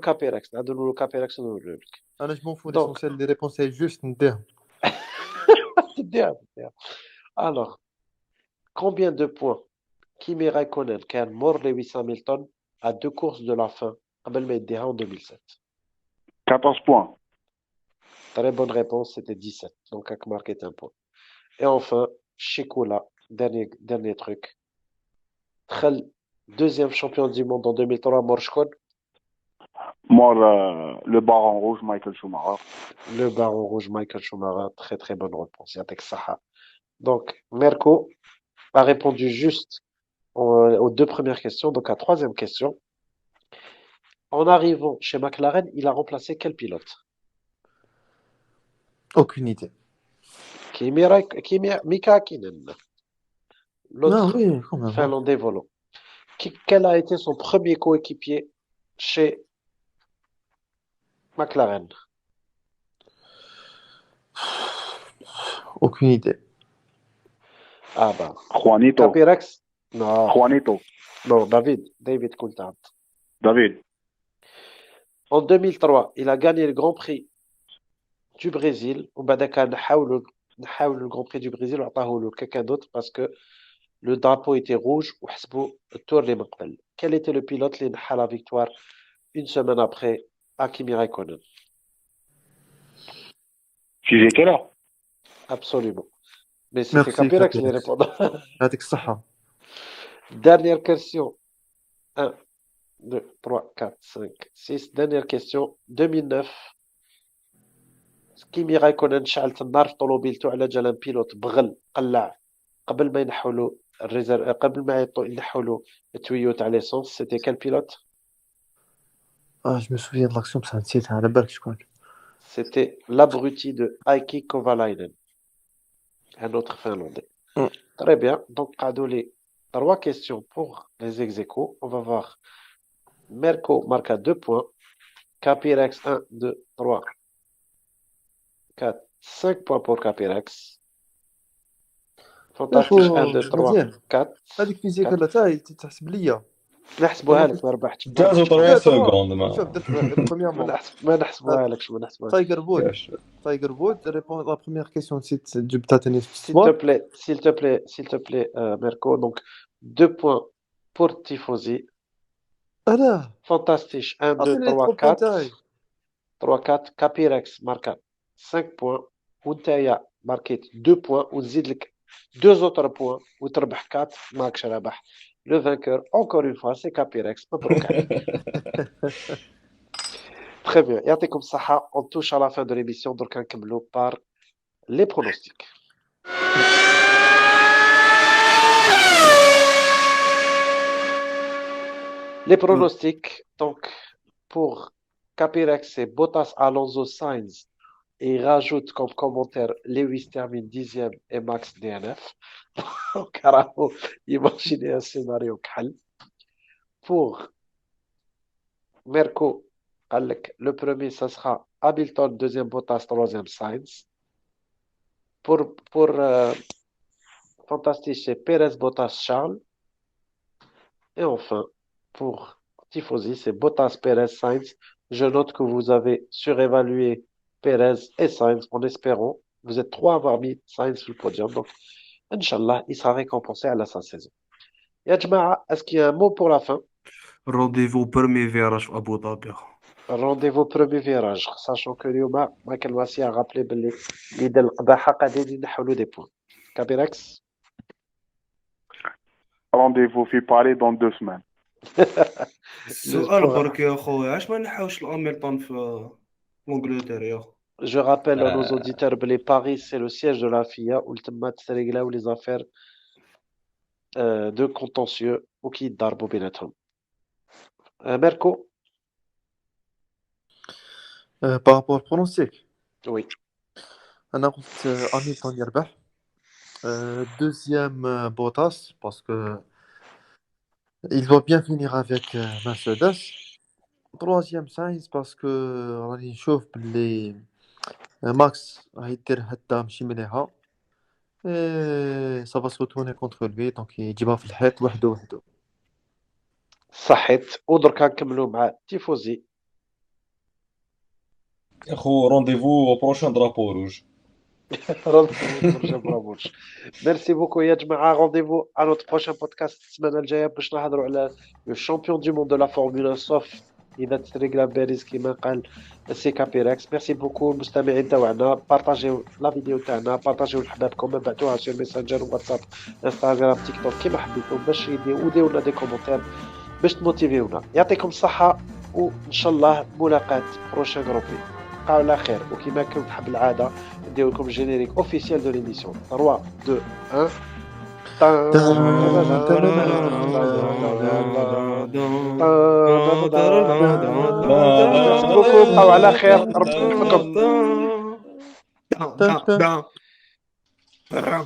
كابيركس نوريو لك. انا جو مون دونك ليسونسيال لي ريبونس جوست نديهم. تديها. الوغ combien de points Kimi Raikkonen كان مور les 800 000 tonnes à 2 courses de la fin قبل ما يديها en 2007 14 points. Très bonne réponse, c'était 17. Donc, à marqué un point. Et enfin, Shikola, dernier truc. Khal, deuxième champion du monde en 2003, Morshkon, Moi, le baron rouge, Michael Schumacher. le baron rouge Michael Schumacher. Très très bonne réponse. Yatek Saha. Donc, Merco a répondu juste aux deux premières questions. Donc, à troisième question. En arrivant chez McLaren, il a remplacé quel pilote? Aucune idée. Mika Hakkinen, Ah l'autre oui, quand même. finlandais volant. Quel a été son premier coéquipier chez McLaren? Aucune idée. Ah bah, Juanito. Capirex? Non, Juanito. non, David Coulthard. David. En 2003, il a gagné le Grand Prix du Brésil. وبعد كان نحاولوا le Grand Prix du Brésil وعطاهولو quelqu'un d'autre parce que le drapeau était rouge وحسبوا التور اللي من قبل. Quel était le pilote اللي نحى la victoire une semaine après à Kimi Raikkonen? Si j'étais là. Absolument. Mais c'était Merci, Capirex les Capirex. répondants. يعطيك الصحة. Dernière question. 1, 2, 3, 4, 5, 6. Dernière question. 2009. كيمي رايكونن شعلت النار في طوموبيلته على جال بيلوت بغل قلع قبل ما ينحوا له قبل ما ينحوا له التويو تاع ليسونس. سيتي كال بيلوت؟ Je me souviens de l'action, بصح نسيتها على بالك شكون. C'était l'abruti de Heikki Kovalainen, un autre finlandais. Très bien. Donc, قعدوا لي 3 questions pour les ex-aequo. On va voir. Merco marque à 2 points. Capirex 1, 2, 3, 4, 5 points pour Capirex. Fantastique 1, 2, 3, مزيان. 4. هذيك فيزيك لا تاعي تحسب ليا. نحسبوها لك ما ربحتش. جازو 3 سكوند شوف درت برومييرمون ما نحسبوها لكش ما نحسبوها. تايجر وود ريبون لا بروميير كيسيون نسيت جبتها تاني في S'il te plaît, Merco. Donc, 2 points pour Tifosi. انا Fantastique 1, 2, 3, 4. 3, 4. Capirex marque 5 points. وانتايا marqué 2 points. ونزيد لك 2 autres points. وتربح 4. ماكش ربح. Le vainqueur, encore une fois, c'est Capirex. مبروك عليك. Très bien. يعطيكم الصحة. On touche à la fin de l'émission. Donc, نكملوا par les pronostics. Les pronostics, donc, pour Capirex, c'est Bottas, Alonso, Sainz. Et il rajoute comme commentaire Lewis termine 10e et Max DNF. Carrément, imaginez un scénario calme. Pour Merco, le premier, ça sera Hamilton, deuxième Bottas, troisième Sainz. Pour Fantastique, c'est Perez, Bottas, Charles. Et enfin, pour Tifosi, c'est Bottas, Perez, Sainz. Je note que vous avez surévalué Perez et Sainz en espérant. Vous êtes 3 à avoir mis Sainz sur le podium. Donc, Inch'Allah, il sera récompensé à la fin de saison. Ya Jama'a, est-ce qu'il y a un mot pour la fin? Rendez-vous premier virage à Abu Dhabi. Rendez-vous premier virage. Sachant que Lyoma, Michael Massi a rappelé l'idée القباحة قاعدين ينحوا des points. Capirex? Rendez-vous في Paris dans 2 semaines. السؤال برك يا خويا علاش ما نحاوش الهامilton في لونجلتير يا خو. Je rappelle à nos auditeurs que Paris, c'est le siège de la FIA où le تما تريغلاو les affaires de contentieux ou qui يضربوا بيناتهم. Merco? par rapport au pronostic. Oui. انا قلت هامilton يربح. Deuxième Bottas parce que il doit bien finir avec Mercedes. Troisième Sainz parce que راني نشوف باللي ماكس راح يدير هدا ماشي مليحة. ça va se retourner contre lui donc يجيبها في الحيط وحده. صحيت. ودركا نكملوا مع تيفوزي. اخو رونديفو بروشان درابو روج. برافوش. ميرسي بوكو يا جماعه. رونديفو ا نوت بروشان بودكاست السمانه الجايه باش نهضروا على لو شامبيون دو موند دو لا فورمولا سوف اذا تستريكلا باريس كيما قال سي كابيركس. ميرسي بوكو المستمعين تاعنا. بارطاجيو لا فيديو تاعنا، بارطاجيو لحبابكم، ابعتوها سور ميسنجر واتساب انستغرام تيك توك كيما حبيتوا باش وديروا لنا دي كومونتير باش تموتيفيونا. يعطيكم الصحه وان شاء الله ملاقات بروشان جروبي. بقاو على خير. وكما كنت حب العاده ندير لكم الجينيريك اوفيسيال دو ليميسيون 3 2 1. بقاو على خير. ربي يحفظكم. Down.